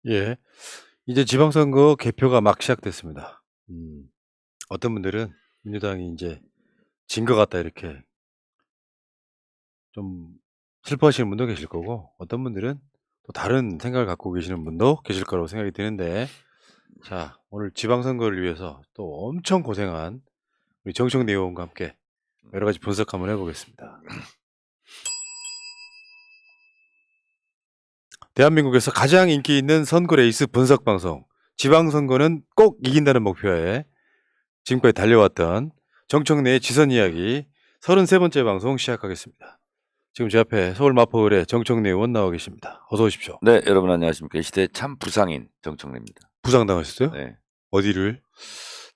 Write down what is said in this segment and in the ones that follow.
예. 이제 지방선거 개표가 막 시작됐습니다. 어떤 분들은 민주당이 인제 '진 것 같다.' 이렇게 좀 슬퍼하시는 분도 계실 거고, 어떤 분들은 또 다른 생각을 갖고 계시는 분도 계실 거라고 생각이 드는데, 자, 오늘 지방선거를 위해서 또 엄청 고생한 우리 정청래 의원과 함께 여러 가지 분석 한번 해 보겠습니다. 대한민국에서 가장 인기 있는 선거 레이스 분석 방송, 지방선거는 꼭 이긴다는 목표에 지금까지 달려왔던 정청래의 지선 이야기 33번째 방송 시작하겠습니다. 지금 제 앞에 서울 마포을의 정청래 의원 나와 계십니다. 어서 오십시오. 네, 여러분 안녕하십니까. 이 시대의 참 부상인 정청래입니다. 부상당하셨어요? 네. 어디를?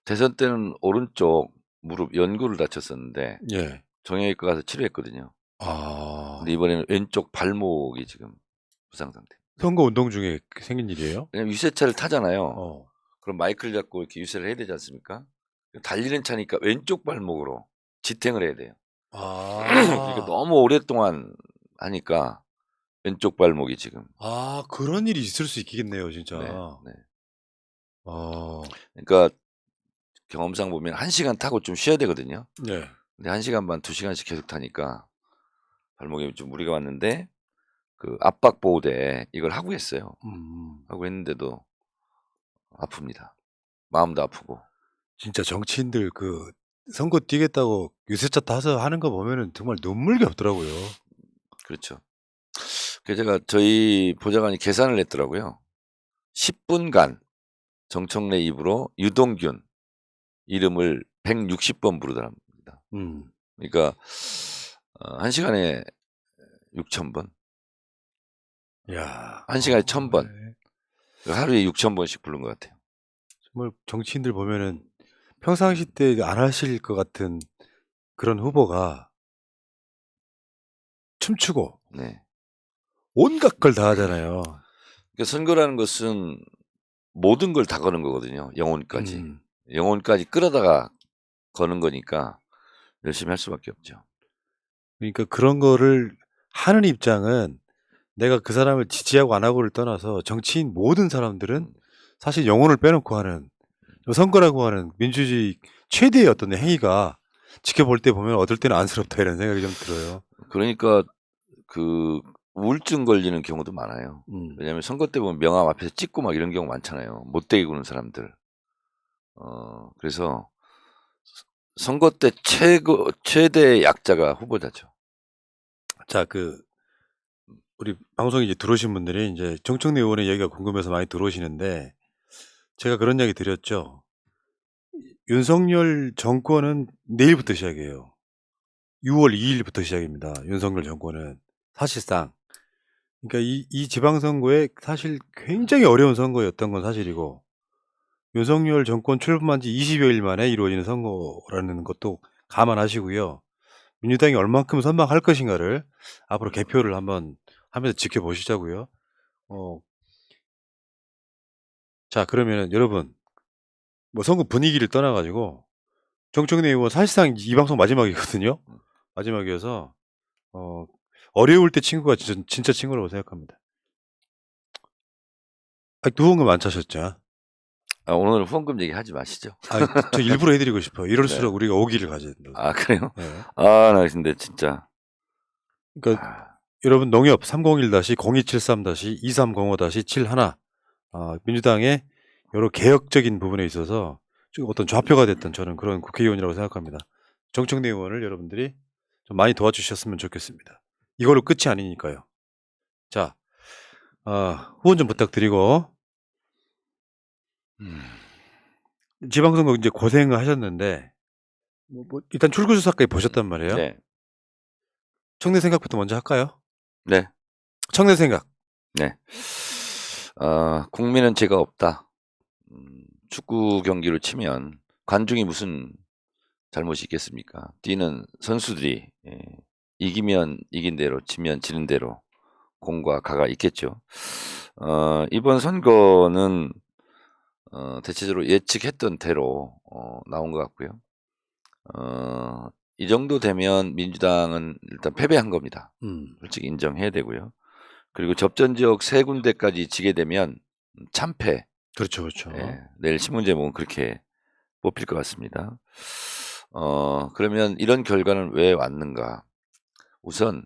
대선 때는 오른쪽 무릎 연구를 다쳤었는데 예. 정형외과 가서 치료했거든요. 아. 근데 이번에는 왼쪽 발목이 지금 부상 상태. 선거 운동 중에 생긴 일이에요? 왜냐면 유세차를 타잖아요. 어. 그럼 마이크를 잡고 이렇게 유세를 해야 되지 않습니까? 달리는 차니까 왼쪽 발목으로 지탱을 해야 돼요. 그러니까 아. 너무 오랫동안 하니까 왼쪽 발목이 지금. 아, 그런 일이 있을 수 있겠네요, 네. 진짜. 네. 아. 그러니까 경험상 보면 1시간 타고 좀 쉬어야 되거든요. 네. 근데 1시간 반, 2시간씩 계속 타니까 발목에 좀 무리가 왔는데 그 압박 보호대 이걸 하고 했어요. 하고 했는데도 아픕니다. 마음도 아프고. 진짜 정치인들 그 선거 뛰겠다고 유세차 타서 하는 거 보면은 정말 눈물겹더라고요. 그렇죠. 그래서 제가 저희 보좌관이 계산을 했더라고요. 10분간 정청래 입으로 유동균 이름을 160번 부르더랍니다. 음. 그러니까 1시간에 6,000번. 야. 1시간에 1,000번. 네. 하루에 6,000번씩 부른 것 같아요. 정말 정치인들 보면은 평상시 때 안 하실 것 같은 그런 후보가 춤추고 네. 온갖 걸 다 하잖아요. 그러니까 선거라는 것은 모든 걸 다 거는 거거든요. 영혼까지. 음. 영혼까지 끌어다가 거는 거니까 열심히 할 수밖에 없죠. 그러니까 그런 거를 하는 입장은, 내가 그 사람을 지지하고 안 하고를 떠나서 정치인 모든 사람들은 사실 영혼을 빼놓고 하는, 선거라고 하는 민주주의 최대의 어떤 행위가 지켜볼 때 보면 어떨 때는 안쓰럽다 이런 생각이 좀 들어요. 그러니까 그 우울증 걸리는 경우도 많아요. 왜냐하면 선거 때 보면 명함 앞에서 찍고 막 이런 경우 많잖아요. 못되게 구는 사람들. 그래서 선거 때 최대의 약자가 후보자죠. 자, 우리 방송에 이제 들어오신 분들이 이제 정청래 의원의 얘기가 궁금해서 많이 들어오시는데, 제가 그런 이야기 드렸죠. 윤석열 정권은 내일부터 시작이에요. 6월 2일부터 시작입니다. 윤석열 정권은 사실상. 그러니까 이 지방선거에 사실 굉장히 어려운 선거였던 건 사실이고, 윤석열 정권 출범한 지 20여일 만에 이루어지는 선거라는 것도 감안하시고요. 민주당이 얼만큼 선방할 것인가를 앞으로 개표를 한번 하면서 지켜보시자고요. 자, 그러면은 여러분, 뭐 선거 분위기를 떠나 가지고 정청래 의원 사실상 이 방송 마지막이거든요. 마지막이어서 어려울 때 친구가 진짜 친구라고 생각합니다. 아직도 후원금 안 차셨죠? 오늘은 후원금 얘기 하지 마시죠. 저 일부러 해드리고 싶어요. 이럴수록 네. 우리가 오기를 가져야 된다고. 아, 그래요? 네. 나 근데 진짜. 그러니까 여러분, 농협 301-0273-2305-71 민주당의 여러 개혁적인 부분에 있어서 좀 어떤 좌표가 됐던 저는 그런 국회의원이라고 생각합니다. 정청래 의원을 여러분들이 좀 많이 도와주셨으면 좋겠습니다. 이걸로 끝이 아니니까요. 자, 후원 좀 부탁드리고, 지방선거 이제 고생을 하셨는데, 일단 출구조사까지 보셨단 말이에요. 네. 청내 생각부터 먼저 할까요? 네. 청내 생각. 네. 국민은 죄가 없다. 축구 경기로 치면 관중이 무슨 잘못이 있겠습니까? 뛰는 선수들이 이기면 이긴 대로, 지면 지는 대로 공과 가가 있겠죠. 이번 선거는 대체적으로 예측했던 대로 나온 것 같고요. 이 정도 되면 민주당은 일단 패배한 겁니다. 솔직히 인정해야 되고요. 그리고 접전 지역 3군데까지 지게 되면 참패. 그렇죠, 그렇죠. 예, 내일 신문 제목은 그렇게 뽑힐 것 같습니다. 그러면 이런 결과는 왜 왔는가? 우선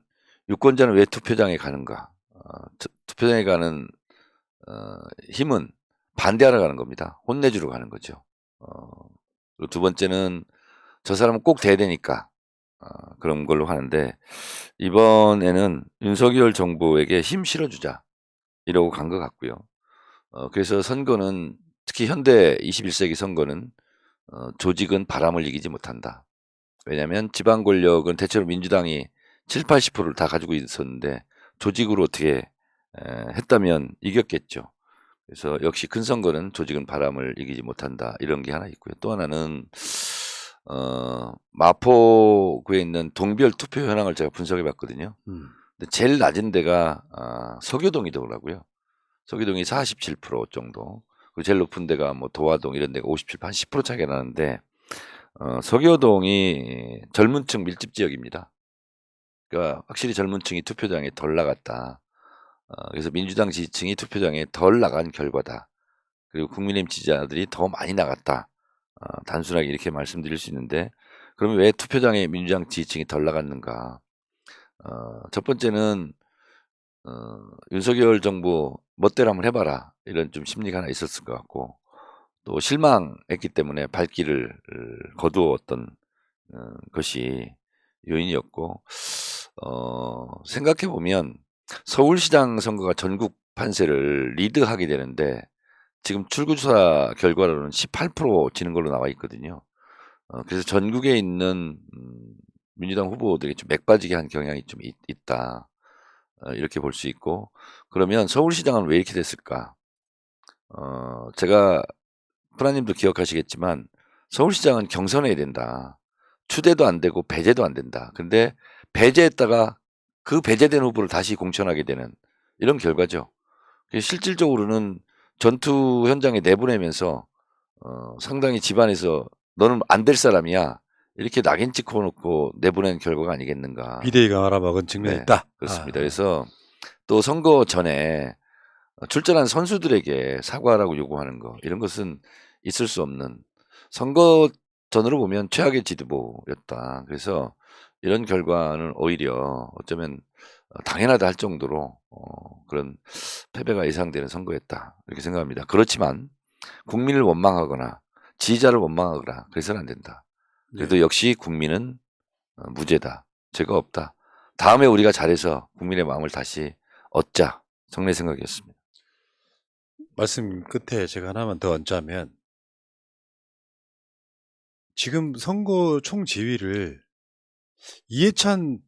유권자는 왜 투표장에 가는가? 투표장에 가는 힘은 반대하러 가는 겁니다. 혼내주러 가는 거죠. 그리고 두 번째는 저 사람은 꼭 돼야 되니까 그런 걸로 하는데, 이번에는 윤석열 정부에게 힘 실어주자 이러고 간 것 같고요. 그래서 선거는, 특히 현대 21세기 선거는 조직은 바람을 이기지 못한다. 왜냐하면 지방 권력은 대체로 민주당이 70~80%를 다 가지고 있었는데 조직으로 어떻게 했다면 이겼겠죠. 그래서 역시 큰 선거는 조직은 바람을 이기지 못한다, 이런 게 하나 있고요. 또 하나는 마포구에 있는 동별 투표 현황을 제가 분석해 봤거든요. 근데 제일 낮은 데가 서교동이더라고요. 서교동이 47% 정도. 그리고 제일 높은 데가 뭐 도화동 이런 데가 57, 한 10% 차이가 나는데, 서교동이 젊은 층 밀집 지역입니다. 그러니까 확실히 젊은 층이 투표장에 덜 나갔다. 그래서 민주당 지지층이 투표장에 덜 나간 결과다. 그리고 국민의힘 지지자들이 더 많이 나갔다. 단순하게 이렇게 말씀드릴 수 있는데, 그러면 왜 투표장에 민주당 지지층이 덜 나갔는가? 첫 번째는 윤석열 정부 멋대로 한번 해봐라, 이런 좀 심리가 하나 있었을 것 같고, 또 실망했기 때문에 발길을 거두었던 것이 요인이었고, 생각해 보면 서울시장 선거가 전국 판세를 리드하게 되는데 지금 출구조사 결과로는 18% 지는 걸로 나와 있거든요. 그래서 전국에 있는 민주당 후보들이 좀 맥빠지게 한 경향이 좀 있다. 이렇게 볼 수 있고, 그러면 서울시장은 왜 이렇게 됐을까? 제가 프라님도 기억하시겠지만 서울시장은 경선해야 된다. 추대도 안 되고 배제도 안 된다. 근데 배제했다가 그 배제된 후보를 다시 공천하게 되는 이런 결과죠. 실질적으로는 전투 현장에 내보내면서 상당히 집안에서 너는 안 될 사람이야, 이렇게 낙인 찍어놓고 내보낸 결과가 아니겠는가. 비대위가 알아먹은 측면이 네, 있다. 그렇습니다. 그래서 또 선거 전에 출전한 선수들에게 사과라고 요구하는 거, 이런 것은 있을 수 없는, 선거 전으로 보면 최악의 지도부였다. 그래서 이런 결과는 오히려 어쩌면 당연하다 할 정도로 그런 패배가 예상되는 선거였다, 이렇게 생각합니다. 그렇지만 국민을 원망하거나 지지자를 원망하거나 그래서는 안 된다. 그래도 역시 국민은 무죄다, 죄가 없다. 다음에 우리가 잘해서 국민의 마음을 다시 얻자, 정례 생각이었습니다. 말씀 끝에 제가 하나만 더 얹자면, 지금 선거 총지휘를 이해찬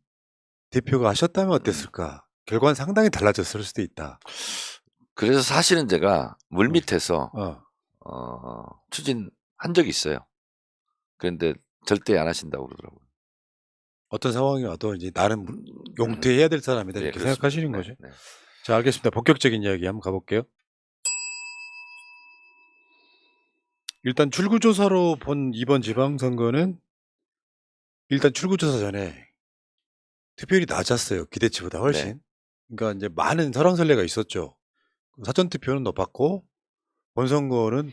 대표가 하셨다면 어땠을까? 결과는 상당히 달라졌을 수도 있다. 그래서 사실은 제가 물밑에서 추진한 적이 있어요. 그런데 절대 안 하신다고 그러더라고요. 어떤 상황이 와도 이제 나는 용퇴해야 될 사람이다, 네, 이렇게 그렇습니다. 생각하시는 네, 거죠. 네. 자, 알겠습니다. 본격적인 이야기 한번 가볼게요. 일단 출구조사로 본 이번 지방선거는 일단 출구조사 전에 투표율이 낮았어요. 기대치보다 훨씬. 네. 그러니까 이제 많은 설왕설래가 있었죠. 사전투표는 높았고 본투표는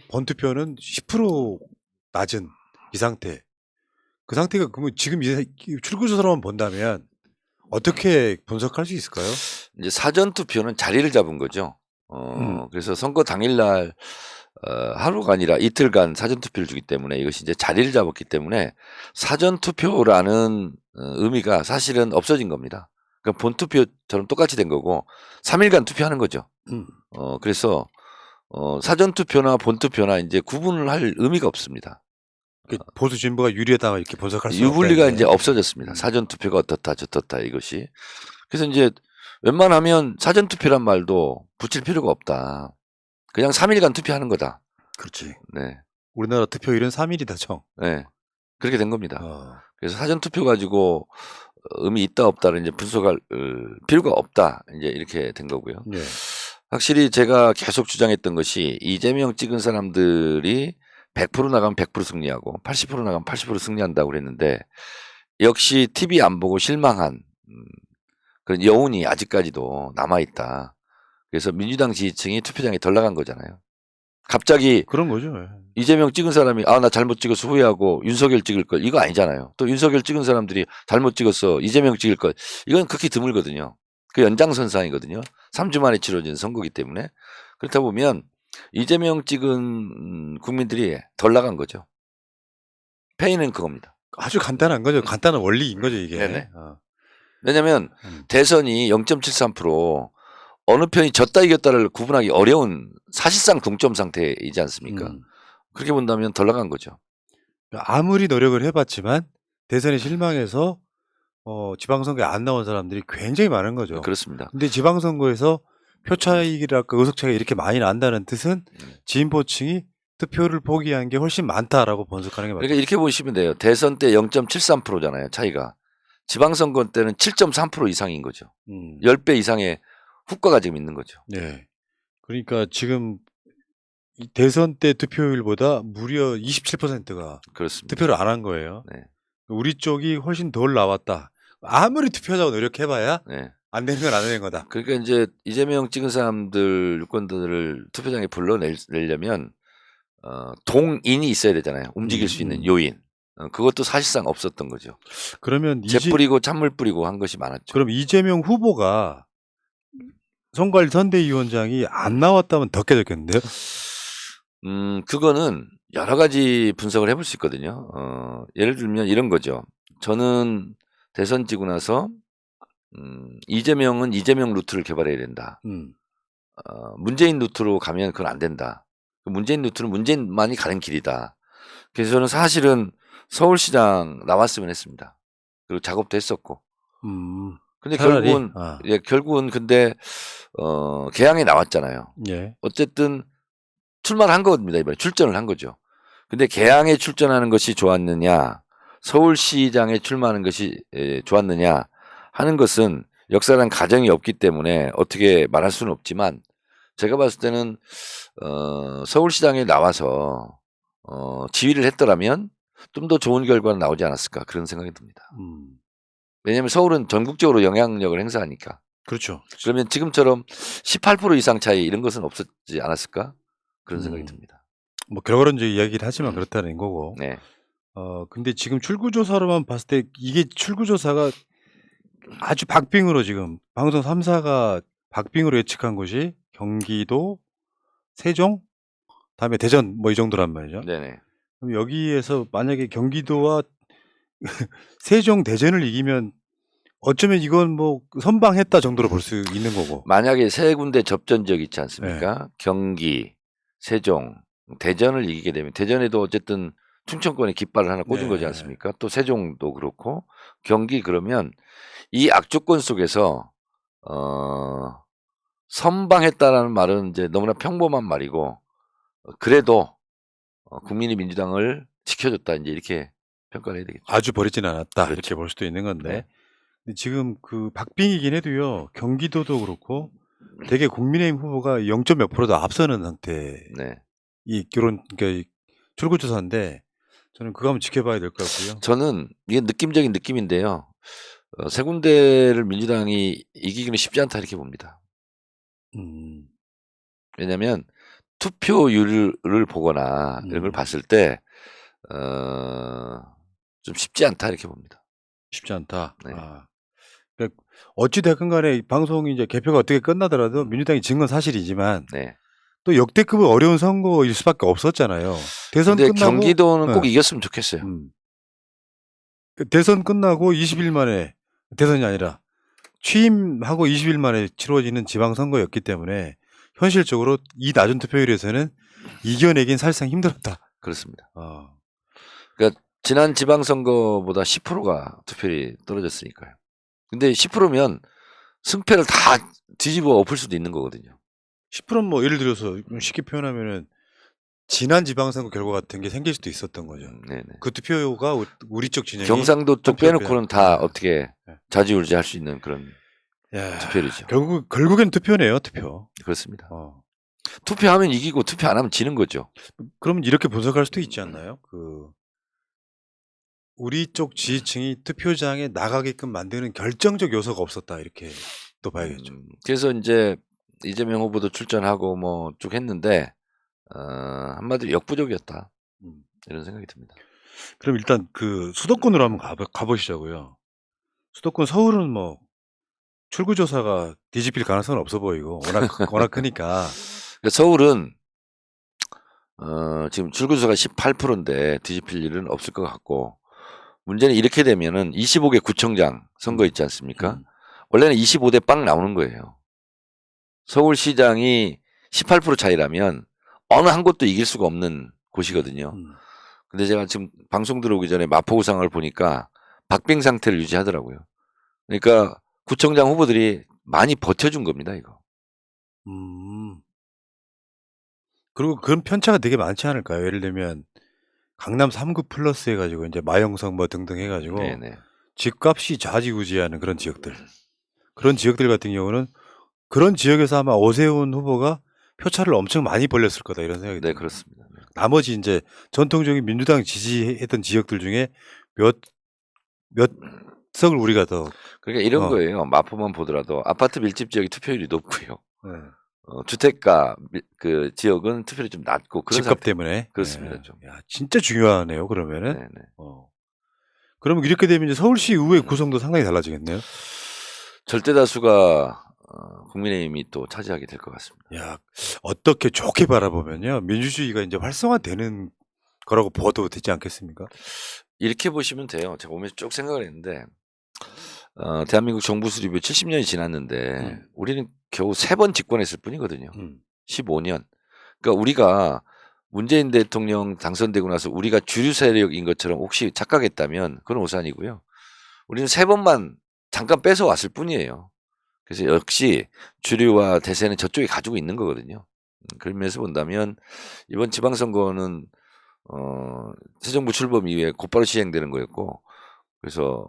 10% 낮은 이 상태. 그 상태가 그러면 지금 출구조사로만 본다면 어떻게 분석할 수 있을까요? 이제 사전 투표는 자리를 잡은 거죠. 그래서 선거 당일날 하루가 아니라 이틀간 사전 투표를 주기 때문에 이것이 이제 자리를 잡았기 때문에 사전 투표라는 의미가 사실은 없어진 겁니다. 그러니까 본 투표처럼 똑같이 된 거고 3일간 투표하는 거죠. 그래서 사전 투표나 본 투표나 이제 구분을 할 의미가 없습니다. 보수 진보가 유리하다 이렇게 분석할 수 없다. 유불리가 이제 없어졌습니다. 사전 투표가 어떻다 저떻다 이것이. 그래서 이제 웬만하면 사전 투표란 말도 붙일 필요가 없다. 그냥 3일간 투표하는 거다. 그렇지. 네. 우리나라 투표일은 3일이다, 청. 네. 그렇게 된 겁니다. 그래서 사전 투표 가지고 의미 있다 없다를 이제 분석할 필요가 없다, 이제 이렇게 된 거고요. 네. 확실히 제가 계속 주장했던 것이 이재명 찍은 사람들이 100% 나가면 100% 승리하고 80% 나가면 80% 승리한다고 그랬는데, 역시 TV 안 보고 실망한 그런 여운이 아직까지도 남아있다. 그래서 민주당 지지층이 투표장에 덜 나간 거잖아요. 갑자기 그런 거죠. 예. 이재명 찍은 사람이 나 잘못 찍어서 후회하고 윤석열 찍을 걸 이거 아니잖아요. 또 윤석열 찍은 사람들이 잘못 찍었어 이재명 찍을 걸 이건 극히 드물거든요. 그 연장선상이거든요. 3주 만에 치러진 선거기 때문에 그렇다 보면 이재명 찍은 국민들이 덜 나간 거죠. 페이는 그겁니다. 아주 간단한 거죠. 간단한 원리인 거죠 이게. 네네. 왜냐하면 대선이 0.73% 어느 편이 졌다 이겼다를 구분하기 어려운 사실상 동점 상태이지 않습니까? 그렇게 본다면 덜 나간 거죠. 아무리 노력을 해봤지만 대선에 실망해서 지방선거에 안 나온 사람들이 굉장히 많은 거죠. 그렇습니다. 근데 지방선거에서 표 차익이랄까 의석 차이가 이렇게 많이 난다는 뜻은 진보층이 투표를 포기한 게 훨씬 많다라고 번석하는 게 맞죠. 그러니까 이렇게 보시면 돼요. 대선 때 0.73%잖아요. 차이가. 지방선거 때는 7.3% 이상인 거죠. 10배 이상의 후과가 지금 있는 거죠. 네. 그러니까 지금 이 대선 때 투표율보다 무려 27%가 그렇습니다. 투표를 안 한 거예요. 네. 우리 쪽이 훨씬 덜 나왔다. 아무리 투표하자고 노력해봐야 네. 안 되는 건 안 되는 거다. 그러니까 이제 이재명 찍은 사람들 유권자들을 투표장에 불러내려면 동인이 있어야 되잖아요. 움직일 수 있는 요인. 그것도 사실상 없었던 거죠. 그러면 재 뿌리고 찬물 뿌리고 한 것이 많았죠. 그럼 이재명 후보가 선관위 선대위원장이 안 나왔다면 더 깨졌겠는데요? 그거는 여러 가지 분석을 해볼 수 있거든요. 예를 들면 이런 거죠. 저는 대선 지고 나서 이재명은 이재명 루트를 개발해야 된다. 문재인 루트로 가면 그건 안 된다. 문재인 루트는 문재인만이 가는 길이다. 그래서 저는 사실은 서울시장 나왔으면 했습니다. 그리고 작업도 했었고. 근데 결국은 근데 개항에 나왔잖아요. 예. 어쨌든 출마를 한 겁니다. 이번에 출전을 한 거죠. 근데 개항에 출전하는 것이 좋았느냐, 서울시장에 출마하는 것이 좋았느냐 하는 것은 역사란 가정이 없기 때문에 어떻게 말할 수는 없지만 제가 봤을 때는 서울시장에 나와서 지휘를 했더라면 좀 더 좋은 결과가 나오지 않았을까 그런 생각이 듭니다. 왜냐하면 서울은 전국적으로 영향력을 행사하니까. 그렇죠. 그러면 지금처럼 18% 이상 차이 이런 것은 없었지 않았을까 그런 생각이 듭니다. 뭐 결과론적 이야기를 하지만 그렇다는 거고. 네. 근데 지금 출구조사로만 봤을 때 이게 출구조사가 아주 박빙으로 지금 방송 3사가 박빙으로 예측한 곳이 경기도, 세종, 다음에 대전 뭐 이 정도란 말이죠. 네네. 그럼 여기에서 만약에 경기도와 세종, 대전을 이기면 어쩌면 이건 뭐 선방했다 정도로 볼 수 있는 거고. 만약에 세 군데 접전 지역 있지 않습니까? 네. 경기, 세종, 대전을 이기게 되면 대전에도 어쨌든 충청권에 깃발을 하나 꽂은 거지 않습니까? 또 세종도 그렇고 경기 그러면 이 악조건 속에서 선방했다라는 말은 이제 너무나 평범한 말이고 그래도 국민이 민주당을 지켜줬다 이제 이렇게 평가를 해야 되겠죠. 아주 버리진 않았다 그렇죠. 이렇게 볼 수도 있는 건데 네. 근데 지금 그 박빙이긴 해도요 경기도도 그렇고 되게 국민의힘 후보가 0.몇 %도 앞서는 상태. 네. 그러니까 출구조사인데 저는 그거 한번 지켜봐야 될 것 같고요. 저는 이게 느낌적인 느낌인데요. 세 군데를 민주당이 이기기는 쉽지 않다 이렇게 봅니다. 왜냐하면 투표율을 보거나 이런 걸 봤을 때 좀 쉽지 않다 이렇게 봅니다. 쉽지 않다. 네. 그러니까 어찌 됐건 간에 방송이 이제 개표가 어떻게 끝나더라도 민주당이 진 건 사실이지만 네. 또 역대급의 어려운 선거일 수밖에 없었잖아요. 대선 근데 끝나고 경기도는 꼭 이겼으면 좋겠어요. 대선 끝나고 20일 만에 대선이 아니라 취임하고 20일 만에 치러지는 지방선거였기 때문에 현실적으로 이 낮은 투표율에서는 이겨내긴 사실상 힘들었다. 그렇습니다. 그러니까 지난 지방선거보다 10%가 투표율이 떨어졌으니까요. 근데 10%면 승패를 다 뒤집어 엎을 수도 있는 거거든요. 10%는 뭐 예를 들어서 쉽게 표현하면은 지난 지방선거 결과 같은 게 생길 수도 있었던 거죠. 네네. 그 투표가 우리 쪽 진영이 경상도 쪽 빼놓고는 다 어떻게 좌지우지할 수 있는 그런 투표율이죠. 결국엔 투표네요, 투표. 그렇습니다. 투표하면 이기고 투표 안 하면 지는 거죠. 그러면 이렇게 분석할 수도 있지 않나요? 우리 쪽 지지층이 투표장에 나가게끔 만드는 결정적 요소가 없었다 이렇게 또 봐야겠죠. 그래서 이제 이재명 후보도 출전하고 뭐 쭉 했는데 한마디로 역부족이었다. 이런 생각이 듭니다. 그럼 일단 그 수도권으로 한번 가보시자고요. 수도권 서울은 뭐 출구조사가 뒤집힐 가능성은 없어 보이고 워낙 크니까. 그러니까 서울은 지금 출구수가 18%인데 뒤집힐 일은 없을 것 같고, 문제는 이렇게 되면은 25개 구청장 선거 있지 않습니까? 원래는 25대 빵 나오는 거예요. 서울시장이 18% 차이라면 어느 한 곳도 이길 수가 없는 곳이거든요. 근데 제가 지금 방송 들어오기 전에 마포구 상황을 보니까 박빙 상태를 유지하더라고요. 그러니까 구청장 후보들이 많이 버텨준 겁니다, 이거. 그리고 그런 편차가 되게 많지 않을까요? 예를 들면 강남 3구 플러스 해가지고 이제 마영성 뭐 등등 해가지고 네네. 집값이 좌지우지하는 그런 지역들. 그런 지역들 같은 경우는 그런 지역에서 아마 오세훈 후보가 표차를 엄청 많이 벌렸을 거다 이런 생각이 네, 듭니다. 그렇습니다. 네. 나머지 이제 전통적인 민주당 지지했던 지역들 중에 몇 석을 우리가 더 그러니까 이런 거예요. 마포만 보더라도 아파트 밀집 지역이 투표율이 높고요. 네. 주택가 그 지역은 투표율이 좀 낮고 그런 집값 상태. 때문에. 그렇습니다. 네. 좀. 야, 진짜 중요하네요. 그러면은. 네네. 그러면 이렇게 되면 이제 서울시 의회 구성도 상당히 달라지겠네요. 절대 다수가 국민의힘이 또 차지하게 될 것 같습니다. 야, 어떻게 좋게 바라보면요, 민주주의가 이제 활성화되는 거라고 봐도 되지 않겠습니까? 이렇게 보시면 돼요. 제가 오면서 쭉 생각을 했는데, 대한민국 정부 수립이 70년이 지났는데 우리는 겨우 3번 집권했을 뿐이거든요. 15년. 그러니까 우리가 문재인 대통령 당선되고 나서 우리가 주류 세력인 것처럼 혹시 착각했다면 그건 오산이고요. 우리는 3번만 잠깐 뺏어 왔을 뿐이에요. 그래서 역시 주류와 대세는 저쪽이 가지고 있는 거거든요. 그런 면에서 본다면 이번 지방선거는 새 정부 출범 이후에 곧바로 시행되는 거였고, 그래서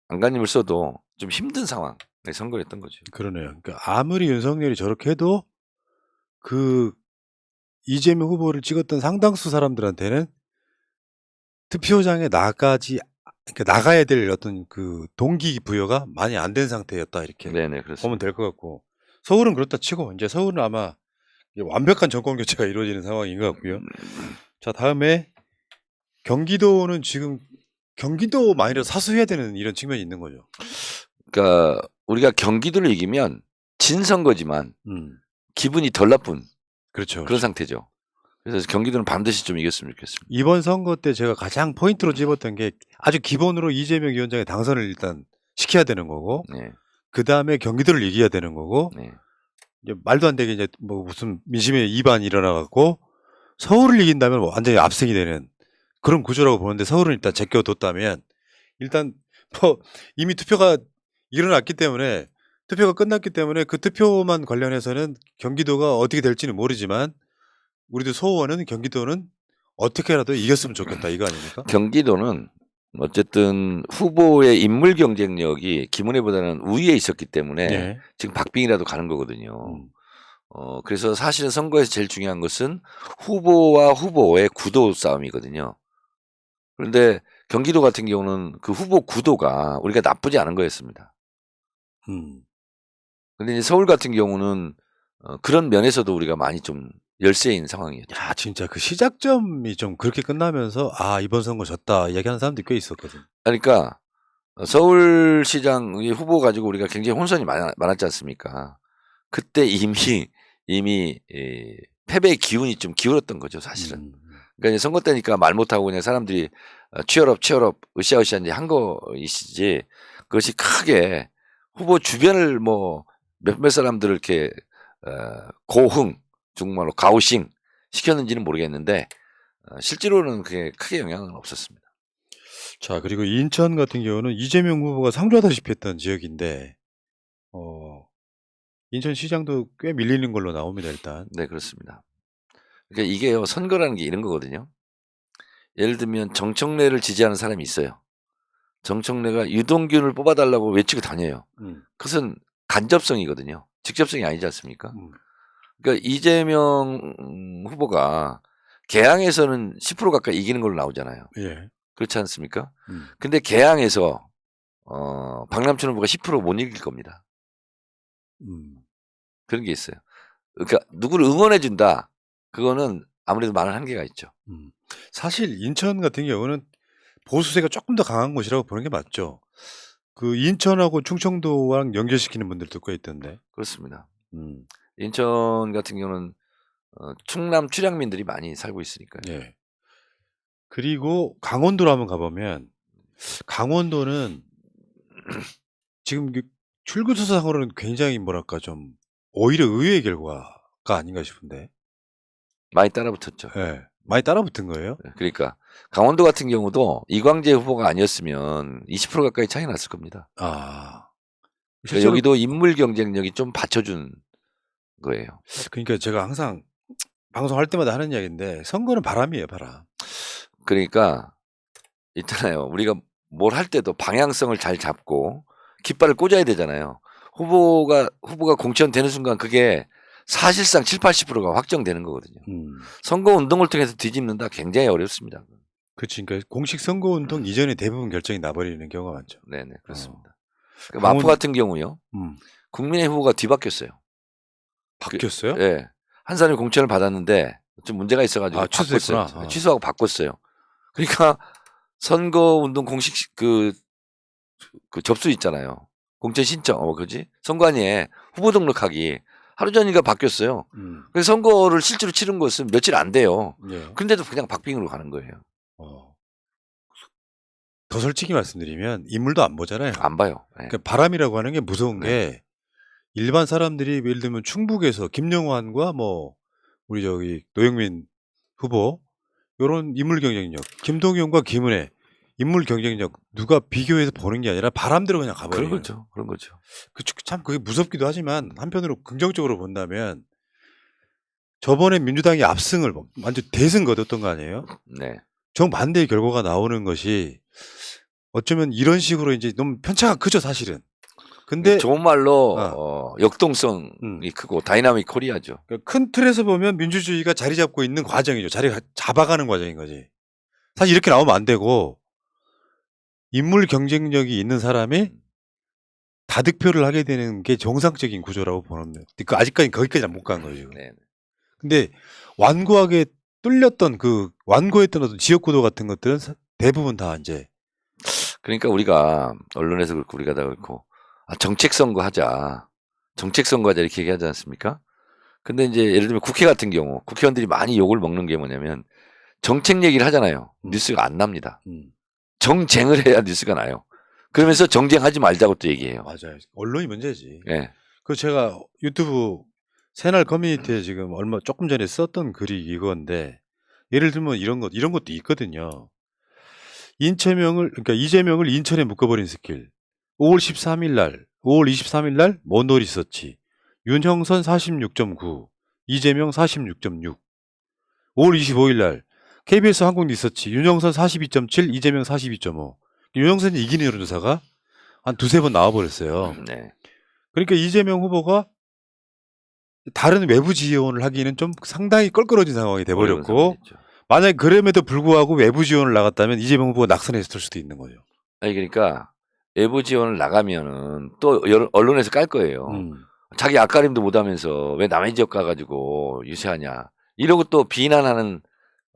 안간힘을 써도 좀 힘든 상황에 선거를 했던 거죠. 그러네요. 그러니까 아무리 윤석열이 저렇게 해도 그 이재명 후보를 찍었던 상당수 사람들한테는 투표장에 그러니까 나가야 될 어떤 그 동기부여가 많이 안 된 상태였다 이렇게 네네, 그렇습니다. 보면 될 것 같고, 서울은 그렇다 치고 이제 서울은 아마 완벽한 정권 교체가 이루어지는 상황인 것 같고요. 자, 다음에 경기도는 지금 경기도 마이너스 사수해야 되는 이런 측면이 있는 거죠. 그러니까 우리가 경기도를 이기면 진 선거지만 기분이 덜 나쁜 그렇죠. 그런 상태죠. 그래서 경기도는 반드시 좀 이겼으면 좋겠습니다. 이번 선거 때 제가 가장 포인트로 집었던 게 아주 기본으로 이재명 위원장의 당선을 일단 시켜야 되는 거고, 네. 그 다음에 경기도를 이겨야 되는 거고, 네. 이제 말도 안 되게 이제 뭐 무슨 민심의 이반이 일어나갖고 서울을 이긴다면 완전히 압승이 되는 그런 구조라고 보는데, 서울은 일단 제껴뒀다면 일단 뭐 이미 투표가 일어났기 때문에, 투표가 끝났기 때문에 그 투표만 관련해서는 경기도가 어떻게 될지는 모르지만 우리도 소원은 경기도는 어떻게라도 이겼으면 좋겠다 이거 아닙니까? 경기도는 어쨌든 후보의 인물 경쟁력이 김은혜보다는 우위에 있었기 때문에 네. 지금 박빙이라도 가는 거거든요. 그래서 사실은 선거에서 제일 중요한 것은 후보와 후보의 구도 싸움이거든요. 그런데 경기도 같은 경우는 그 후보 구도가 우리가 나쁘지 않은 거였습니다. 근데 이제 서울 같은 경우는 그런 면에서도 우리가 많이 좀 열세인 상황이었죠. 야, 진짜 그 시작점이 좀 그렇게 끝나면서 이번 선거 졌다 얘기하는 사람들이 꽤 있었거든. 그러니까 서울시장 후보 가지고 우리가 굉장히 혼선이 많았지 않습니까? 그때 이미 패배의 기운이 좀 기울었던 거죠, 사실은. 그러니까 이제 선거 때니까 말 못하고 그냥 사람들이 취업업 으쌰으쌰 이제 한 거이시지, 그것이 크게 후보 주변을 뭐 몇몇 사람들을 이렇게 고흥, 중국말로 가오싱 시켰는지는 모르겠는데 실제로는 그게 크게 영향은 없었습니다. 자, 그리고 인천 같은 경우는 이재명 후보가 상주하다시피 했던 지역인데 인천시장도 꽤 밀리는 걸로 나옵니다, 일단. 네, 그렇습니다. 그러니까 이게요, 선거라는 게 이런 거거든요. 예를 들면 정청래를 지지하는 사람이 있어요. 정청래가 유동균을 뽑아달라고 외치고 다녀요. 그것은 간접성이거든요. 직접성이 아니지 않습니까? 그러니까 이재명 후보가 개항에서는 10% 가까이 이기는 걸로 나오잖아요. 예. 그렇지 않습니까? 근데 개항에서 박남춘 후보가 10% 못 이길 겁니다. 그런 게 있어요. 그러니까 누구를 응원해 준다. 그거는 아무래도 많은 한계가 있죠. 사실 인천 같은 경우는 보수세가 조금 더 강한 곳이라고 보는 게 맞죠. 그 인천하고 충청도랑 연결시키는 분들도 꽤 있던데. 그렇습니다. 음. 인천 같은 경우는 충남 출향민들이 많이 살고 있으니까요. 예. 그리고 강원도로 한번 가보면 강원도는 지금 출구조사상으로는 굉장히 뭐랄까 좀 오히려 의외의 결과가 아닌가 싶은데. 많이 따라붙었죠. 예. 많이 따라붙은 거예요? 그러니까 강원도 같은 경우도 이광재 후보가 아니었으면 20% 가까이 차이 났을 겁니다. 아. 그러니까 여기도 인물 경쟁력이 좀 받쳐준 거예요. 그러니까 제가 항상 방송할 때마다 하는 이야기인데 선거는 바람이에요, 바람. 그러니까 있잖아요. 우리가 뭘 할 때도 방향성을 잘 잡고 깃발을 꽂아야 되잖아요. 후보가 공천되는 순간 그게 사실상 70~80%가 확정되는 거거든요. 선거 운동을 통해서 뒤집는다 굉장히 어렵습니다. 그렇지. 그러니까 공식 선거 운동 이전에 대부분 결정이 나버리는 경우가 많죠. 네네, 그렇습니다. 그러니까 마포 같은 경우요. 국민의 후보가 뒤바뀌었어요. 바뀌었어요? 예. 한 사람이 공천을 받았는데 좀 문제가 있어가지고 취소했구나. 바꿨어요. 취소하고 바꿨어요. 그러니까 선거 운동 공식 그 접수 있잖아요. 공천 신청, 그지? 선관위에 후보 등록하기 하루 전인가 바뀌었어요. 그래서 선거를 실제로 치른 것은 며칠 안 돼요. 예. 근데도 그냥 박빙으로 가는 거예요. 더 솔직히 말씀드리면 인물도 안 보잖아요. 안 봐요. 네. 그러니까 바람이라고 하는 게 무서운 게 일반 사람들이 예를 들면 충북에서 김영환과 뭐 우리 저기 노영민 후보 요런 인물 경쟁력, 김동연과 김은혜 인물 경쟁력 누가 비교해서 보는 게 아니라 바람대로 그냥 가버려요. 그런 거죠. 참 그게 무섭기도 하지만 한편으로 긍정적으로 본다면 저번에 민주당이 압승을 완전 대승 거뒀던 거 아니에요? 네. 정반대의 결과가 나오는 것이 어쩌면 이런 식으로 이제 너무 편차가 크죠, 사실은. 근데 좋은 말로 역동성이 크고 다이나믹 코리아죠. 그러니까 큰 틀에서 보면 민주주의가 자리 잡고 있는 과정이죠. 자리 잡아가는 과정인 거지. 사실 이렇게 나오면 안 되고 인물 경쟁력이 있는 사람이 다득표를 하게 되는 게 정상적인 구조라고 보는데 그 아직까지 거기까지 못 간 거죠. 네. 근데 완고하게 뚫렸던 완고했던 어떤 지역구도 같은 것들은 대부분 다 이제 그러니까 우리가 언론에서 그렇고 우리가 다 그렇고 정책 선거 하자 이렇게 얘기하지 않습니까? 근데 이제 예를 들면 국회 같은 경우 국회의원들이 많이 욕을 먹는 게 뭐냐면 정책 얘기를 하잖아요. 뉴스가 안 납니다. 정쟁을 해야 뉴스가 나요. 그러면서 정쟁하지 말자고 또 얘기해요. 맞아요. 언론이 문제지. 네. 그 제가 유튜브 새날 커뮤니티에 지금 조금 전에 썼던 글이 이건데 예를 들면 이런 것도 있거든요. 그러니까 이재명을 인천에 묶어버린 스킬. 5월 23일 날 모노 리서치. 윤형선 46.9, 이재명 46.6. 5월 25일 날 KBS 한국 리서치. 윤형선 42.7, 이재명 42.5. 윤형선이 이기는 여론조사가 한 두세 번 나와버렸어요. 네. 그러니까 이재명 후보가 다른 외부 지원을 하기는 좀 상당히 껄끄러진 상황이 돼버렸고 만약에 그럼에도 불구하고 외부 지원을 나갔다면 이재명 후보가 낙선했을 수도 있는 거죠. 아니 그러니까 외부 지원을 나가면은 또 언론에서 깔 거예요. 자기 앞가림도 못하면서 왜 남의 지역 가가지고 유세하냐 이러고 또 비난하는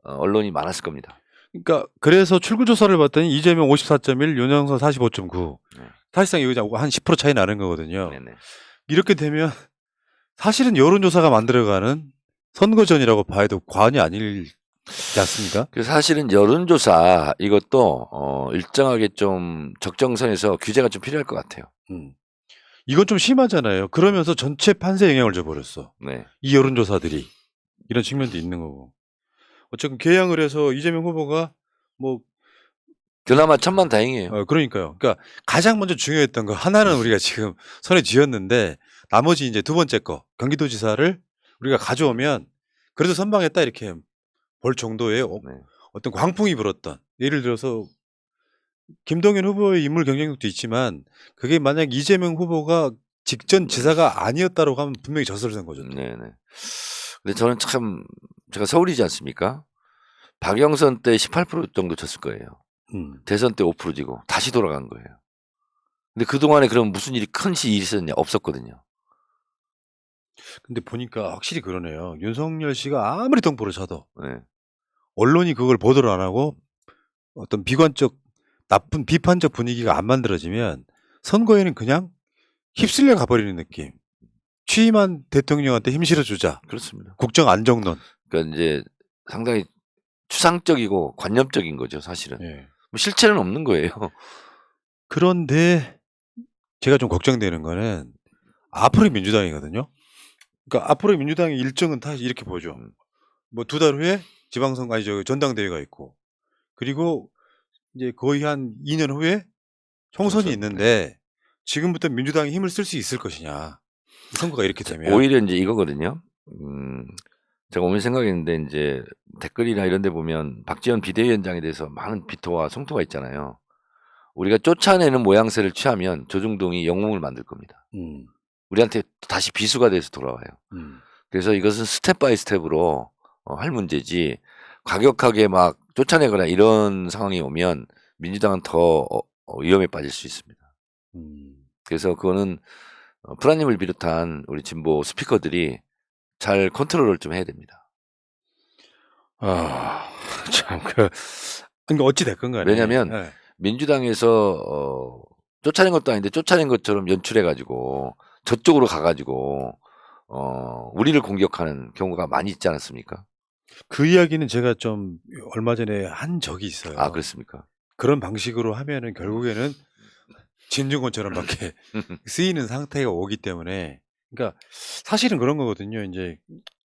언론이 많았을 겁니다. 그러니까 그래서 출구조사를 봤더니 이재명 54.1, 윤영선 45.9. 사실상 이거 한 10% 차이 나는 거거든요. 네네. 이렇게 되면 사실은 여론조사가 만들어가는 선거전이라고 봐도 과언이 아니지 않습니까? 그래서 사실은 여론조사 이것도 일정하게 좀 적정선에서 규제가 좀 필요할 것 같아요. 이건 좀 심하잖아요. 그러면서 전체 판세에 영향을 줘버렸어. 네. 이 여론조사들이. 이런 측면도 있는 거고. 어쨌든 개항을 해서 이재명 후보가 뭐 그나마 천만다행이에요. 그러니까요. 그러니까 가장 먼저 중요했던 거 하나는 우리가 지금 손에 쥐었는데 나머지 이제 두 번째 거 경기도지사를 우리가 가져오면 그래도 선방했다 이렇게 볼 정도의 어떤 광풍이 불었던 예를 들어서 김동연 후보의 인물 경쟁력도 있지만 그게 만약 이재명 후보가 직전 지사가 아니었다고 하면 분명히 졌을 선거죠. 네네. 근데 저는 참 제가 서울이지 않습니까? 박영선 때 18% 정도 졌을 거예요. 대선 때 5% 지고 다시 돌아간 거예요. 근데 그동안에 그럼 무슨 일이 큰 일이 있었냐? 없었거든요. 근데 보니까 확실히 그러네요. 윤석열 씨가 아무리 동포를 쳐도 네. 언론이 그걸 보도를 안 하고 어떤 비관적 나쁜 비판적 분위기가 안 만들어지면 선거에는 그냥 휩쓸려 가버리는 느낌. 취임한 대통령한테 힘 실어주자. 그렇습니다. 국정 안정론. 그러니까 이제 상당히 추상적이고 관념적인 거죠, 사실은. 예. 뭐 실체는 없는 거예요. 그런데 제가 좀 걱정되는 거는 앞으로의 민주당이거든요. 그러니까 앞으로의 민주당의 일정은 다 이렇게 보죠. 뭐 2달 후에 지방선거 아니 저 전당대회가 있고 그리고 이제 거의 한 2년 후에 총선이 총선, 있는데 지금부터 민주당이 힘을 쓸 수 있을 것이냐. 선거가 이렇게 되면. 오히려 이제 이거거든요. 제가 오늘 생각했는데 이제 댓글이나 이런 데 보면 박지원 비대위원장에 대해서 많은 비토와 성토가 있잖아요. 우리가 쫓아내는 모양새를 취하면 조중동이 영웅을 만들 겁니다. 우리한테 다시 비수가 돼서 돌아와요. 그래서 이것은 스텝 바이 스텝으로 할 문제지 과격하게 막 쫓아내거나 이런 상황이 오면 민주당은 더 위험에 빠질 수 있습니다. 그래서 그거는 프라님을 비롯한 우리 진보 스피커들이 잘 컨트롤을 좀 해야 됩니다. 아, 참, 그러니까 어찌됐건 간에. 왜냐면 네. 민주당에서 쫓아낸 것도 아닌데 쫓아낸 것처럼 연출해가지고 저쪽으로 가가지고 우리를 공격하는 경우가 많이 있지 않았습니까? 그 이야기는 제가 좀 얼마 전에 한 적이 있어요. 아, 그렇습니까? 그런 방식으로 하면은 결국에는 진중권처럼밖에 쓰이는 상태가 오기 때문에, 그러니까 사실은 그런 거거든요. 이제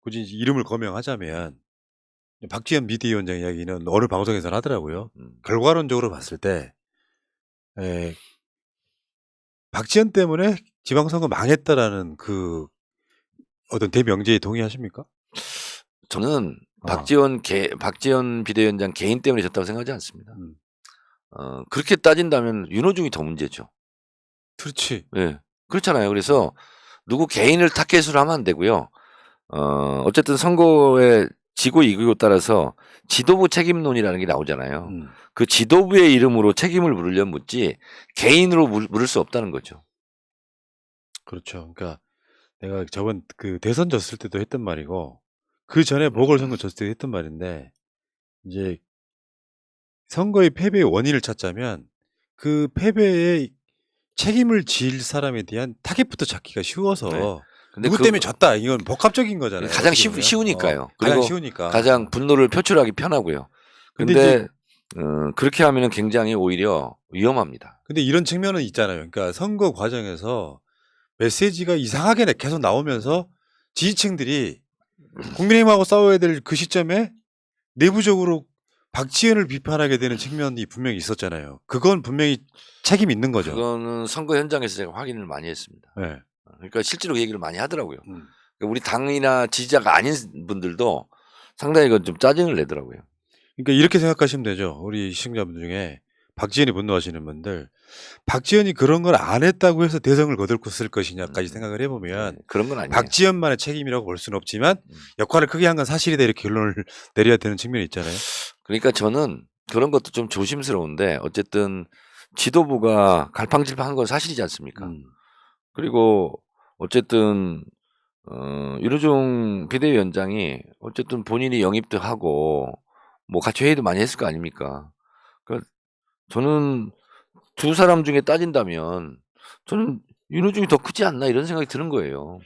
굳이 이름을 거명하자면 박지원 비대위원장 이야기는 어느 방송에서 하더라고요. 결과론적으로 봤을 때 박지원 때문에 지방선거 망했다라는 그 어떤 대명제에 동의하십니까? 저는 박지원 비대위원장 개인 때문에 졌다고 생각하지 않습니다. 그렇게 따진다면 윤호중이 더 문제죠. 그렇지. 네, 그렇잖아요. 그래서 누구 개인을 타겟으로 하면 안 되고요. 어쨌든 선거에 지고 이기고 따라서 지도부 책임론이라는 게 나오잖아요. 그 지도부의 이름으로 책임을 물으려면 묻지 개인으로 물을 수 없다는 거죠. 그렇죠. 그러니까 내가 저번 그 대선 졌을 때도 했던 말이고 그 전에 보궐선거 졌을 때도 했던 말인데 이제 선거의 패배의 원인을 찾자면 그 패배의 책임을 질 사람에 대한 타겟부터 찾기가 쉬워서 네. 근데 누구 때문에 졌다 이건 복합적인 거잖아요. 가장 어떻게 보면. 쉬우니까요. 가장 그리고 쉬우니까. 가장 분노를 표출하기 편하고요. 근데 그렇게 하면은 굉장히 오히려 위험합니다. 근데 이런 측면은 있잖아요. 그러니까 선거 과정에서 메시지가 이상하게 계속 나오면서 지지층들이 국민의힘하고 싸워야 될 그 시점에 내부적으로 박지원을 비판하게 되는 측면이 분명히 있었잖아요. 그건 분명히 책임 있는 거죠. 그거는 선거 현장에서 제가 확인을 많이 했습니다. 네. 그러니까 실제로 그 얘기를 많이 하더라고요. 그러니까 우리 당이나 지지자가 아닌 분들도 상당히 이건 좀 짜증을 내더라고요. 그러니까 이렇게 생각하시면 되죠. 우리 시청자분들 중에 박지원이 분노하시는 분들, 박지원이 그런 걸 안 했다고 해서 대성을 거둘 것이냐까지 생각을 해보면 그런 건 아니에요. 박지원만의 책임이라고 볼 수는 없지만 역할을 크게 한 건 사실이다 이렇게 결론을 내려야 되는 측면이 있잖아요. 그러니까 저는 그런 것도 좀 조심스러운데 어쨌든 지도부가 갈팡질팡한 건 사실이지 않습니까? 그리고 어쨌든 윤호중 비대위원장이 어쨌든 본인이 영입도 하고 뭐 같이 회의도 많이 했을 거 아닙니까? 그러니까 저는 두 사람 중에 따진다면 저는 윤호중이 더 크지 않나 이런 생각이 드는 거예요.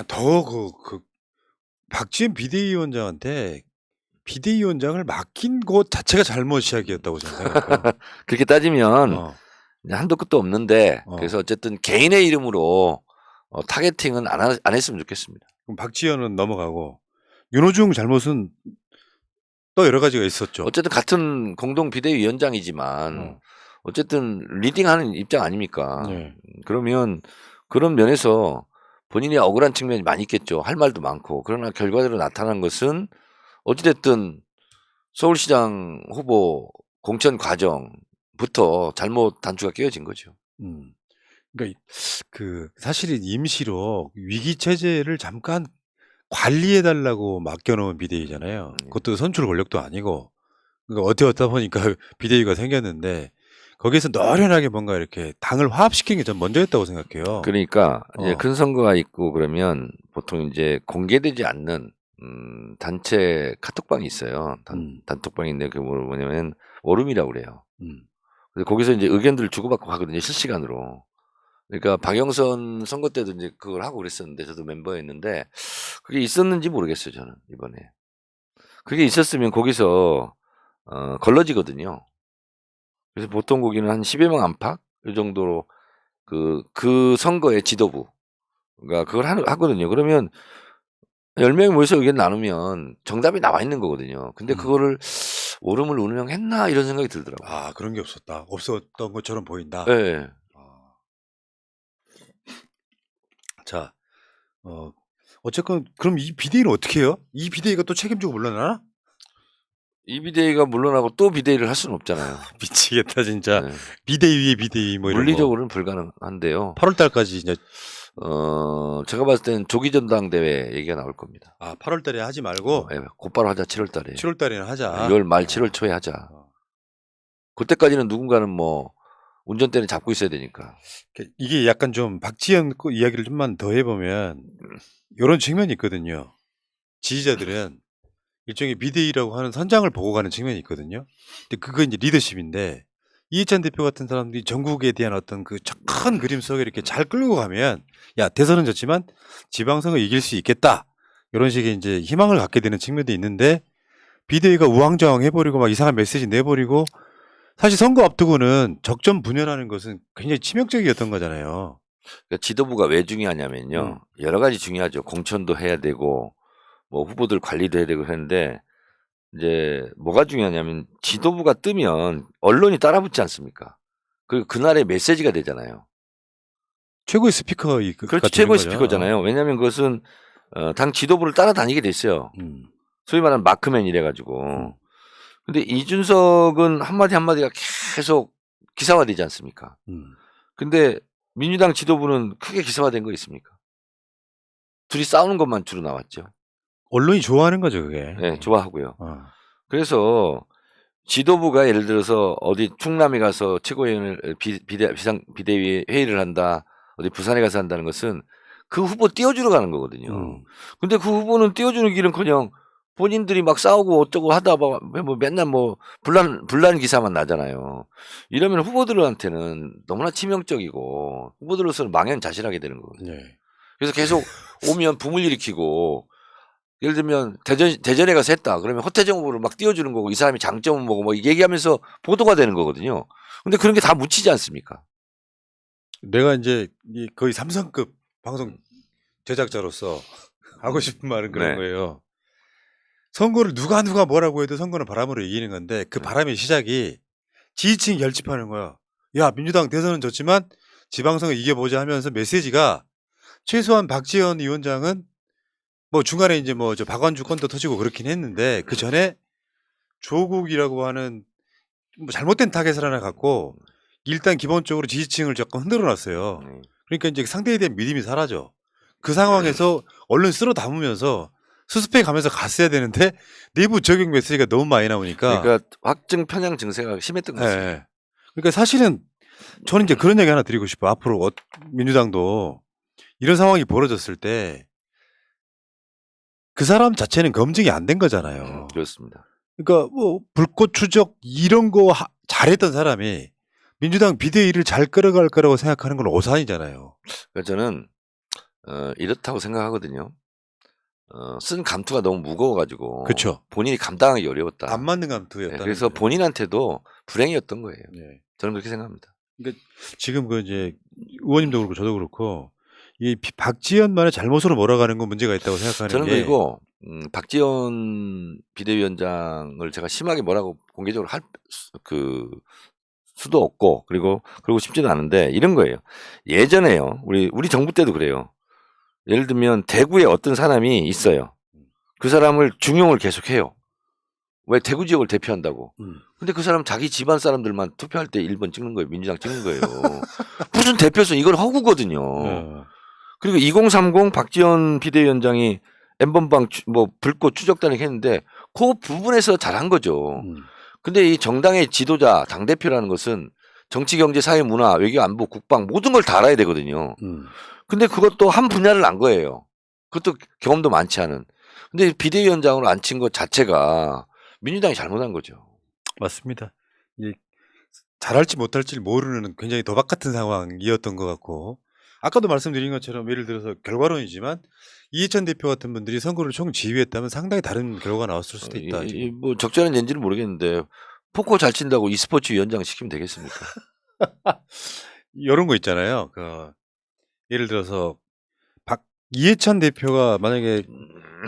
더 박지원 비대위원장한테 비대위원장을 맡긴 것 자체가 잘못 시작이었다고 저는 생각해요. 그렇게 따지면 한도 끝도 없는데 그래서 어쨌든 개인의 이름으로 타겟팅은 안 했으면 좋겠습니다. 그럼 박지원은 넘어가고 윤호중 잘못은 또 여러 가지가 있었죠. 어쨌든 같은 공동 비대위원장이지만 어쨌든 리딩하는 입장 아닙니까? 네. 그러면 그런 면에서 본인이 억울한 측면이 많이 있겠죠. 할 말도 많고. 그러나 결과대로 나타난 것은 어찌됐든 서울시장 후보 공천 과정부터 잘못 단추가 끼워진 거죠. 그러니까 사실은 임시로 위기 체제를 잠깐 관리해달라고 맡겨놓은 비대위잖아요. 그것도 선출 권력도 아니고, 그러니까 어떻다 보니까 비대위가 생겼는데 거기에서 노련하게 뭔가 이렇게 당을 화합시키는 게 전 먼저였다고 생각해요. 그러니까 이제 큰 선거가 있고 그러면 보통 이제 공개되지 않는 단체 카톡방이 있어요. 단톡방인데 그게 뭐냐면 워룸이라고 그래요. 그래서 거기서 이제 의견들을 주고받고 하거든요. 실시간으로. 그러니까 박영선 선거 때도 이제 그걸 하고 그랬었는데 저도 멤버였는데 그게 있었는지 모르겠어요. 저는 이번에. 그게 있었으면 거기서 걸러지거든요. 그래서 보통 거기는 한 10여 명 안팎 이 정도로 그 선거의 지도부가 그걸 하거든요. 그러면 10명이 모여서 의견 나누면 정답이 나와 있는 거거든요. 근데 그거를 오름을 운영했나 이런 생각이 들더라고요. 아, 그런 게 없었다. 없었던 것처럼 보인다. 네. 자, 어쨌건 그럼 이 비대위는 어떻게 해요? 이 비대위가 또 책임지고 물러나나? 이 비대위가 물러나고 또 비대위를 할 수는 없잖아요. 미치겠다 진짜. 네. 비대위의 비대위 뭐 이런 물리적으로는 불가능한데요. 8월 달까지 이제 제가 봤을 때는 조기 전당대회 얘기가 나올 겁니다. 8월 달에 하지 말고 네, 곧바로 하자. 7월 달에. 7월 달에는 하자. 6월 말 7월 초에 하자. 그때까지는 누군가는 뭐 운전대는 잡고 있어야 되니까. 이게 약간 좀 박지원 이야기를 좀만 더 해보면 이런 측면이 있거든요. 지지자들은 일종의 비대위라고 하는 선장을 보고 가는 측면이 있거든요. 근데 그거 이제 리더십인데 이해찬 대표 같은 사람들이 전국에 대한 어떤 그 큰 그림 속에 이렇게 잘 끌고 가면 야, 대선은 졌지만 지방선거 이길 수 있겠다. 이런 식의 이제 희망을 갖게 되는 측면도 있는데 비대위가 우왕좌왕 해버리고 막 이상한 메시지 내버리고 사실 선거 앞두고는 적점 분열하는 것은 굉장히 치명적이었던 거잖아요. 그러니까 지도부가 왜 중요하냐면요. 여러 가지 중요하죠. 공천도 해야 되고 뭐 후보들 관리도 해야 되고 하는데 이제 뭐가 중요하냐면 지도부가 뜨면 언론이 따라붙지 않습니까? 그리고 그날의 메시지가 되잖아요. 최고의 스피커 그렇죠. 최고의 스피커잖아요. 왜냐하면 그것은 당 지도부를 따라다니게 됐어요. 소위 말하는 마크맨 이래가지고. 근데 이준석은 한마디 한마디가 계속 기사화되지 않습니까? 근데 민주당 지도부는 크게 기사화된 거 있습니까? 둘이 싸우는 것만 주로 나왔죠. 언론이 좋아하는 거죠, 그게. 네, 좋아하고요. 그래서 지도부가 예를 들어서 어디 충남에 가서 최고위원을 비대위 회의를 한다, 어디 부산에 가서 한다는 것은 그 후보 띄워주러 가는 거거든요. 근데 그 후보는 띄워주는 길은커녕 본인들이 막 싸우고 어쩌고 하다 뭐 맨날 뭐 분란 기사만 나잖아요. 이러면 후보들한테는 너무나 치명적이고 후보들로서는 망연자실하게 되는 거거든요. 네. 그래서 계속 오면 붐을 일으키고 예를 들면 대전에 가서 했다. 그러면 허태정 후보를 막 띄워주는 거고 이 사람이 장점은 뭐고 뭐 얘기하면서 보도가 되는 거거든요. 근데 그런 게 다 묻히지 않습니까? 내가 이제 거의 삼성급 방송 제작자로서 하고 싶은 말은 그런 네. 거예요. 선거를 누가 뭐라고 해도 선거는 바람으로 이기는 건데 그 바람의 시작이 지지층이 결집하는 거야. 야, 민주당 대선은 졌지만 지방선거 이겨보자 하면서 메시지가 최소한 박지원 위원장은 뭐 중간에 이제 뭐 저 박완주 건도 터지고 그렇긴 했는데 그 전에 조국이라고 하는 뭐 잘못된 타겟을 하나 갖고 일단 기본적으로 지지층을 조금 흔들어 놨어요. 그러니까 이제 상대에 대한 믿음이 사라져. 그 상황에서 얼른 쓸어 담으면서 수습해 가면서 갔어야 되는데 내부 적용 메시지가 너무 많이 나오니까. 그러니까 확증 편향 증세가 심했던 거죠. 네. 그러니까 사실은 저는 이제 그런 얘기 하나 드리고 싶어요. 앞으로 민주당도 이런 상황이 벌어졌을 때 그 사람 자체는 검증이 안 된 거잖아요. 그렇습니다. 그러니까 뭐 불꽃 추적 이런 거 잘했던 사람이 민주당 비대위를 잘 끌어갈 거라고 생각하는 건 오산이잖아요. 그러니까 저는 이렇다고 생각하거든요. 쓴 감투가 너무 무거워가지고 그렇죠. 본인이 감당하기 어려웠다. 안 맞는 감투였다. 네, 그래서 본인한테도 불행이었던 거예요. 네. 저는 그렇게 생각합니다. 그러니까 지금 그 이제 의원님도 그렇고 저도 그렇고 이 박지원만의 잘못으로 몰아가는 건 문제가 있다고 생각하는 저는 게. 그리고 박지원 비대위원장을 제가 심하게 뭐라고 공개적으로 할 수도 없고 그리고 싶지도 않은데 이런 거예요. 예전에요. 우리 정부 때도 그래요. 예를 들면 대구에 어떤 사람이 있어요. 그 사람을 중용을 계속해요. 왜 대구 지역을 대표한다고. 근데 그 사람 자기 집안 사람들만 투표할 때 1번 찍는 거예요. 민주당 찍는 거예요. 무슨 대표성 이건 허구거든요. 그리고 2030 박지원 비대위원장이 N번방 뭐 불꽃 추적단을 했는데 그 부분에서 잘한 거죠. 근데 이 정당의 지도자 당대표라는 것은 정치, 경제, 사회, 문화, 외교, 안보, 국방 모든 걸 다 알아야 되거든요. 근데 그것도 한 분야를 안 거예요. 그것도 경험도 많지 않은. 근데 비대위원장으로 앉힌 것 자체가 민주당이 잘못한 거죠. 맞습니다. 이 잘할지 못할지 모르는 굉장히 도박 같은 상황이었던 것 같고 아까도 말씀드린 것처럼 예를 들어서 결과론이지만 이해찬 대표 같은 분들이 선거를 총지휘했다면 상당히 다른 결과가 나왔을 수도 있다. 지금. 뭐 적절한 얘기인지는 모르겠는데 포커 잘 친다고 e스포츠 위원장 시키면 되겠습니까? 이런 거 있잖아요. 예를 들어서 이해찬 대표가 만약에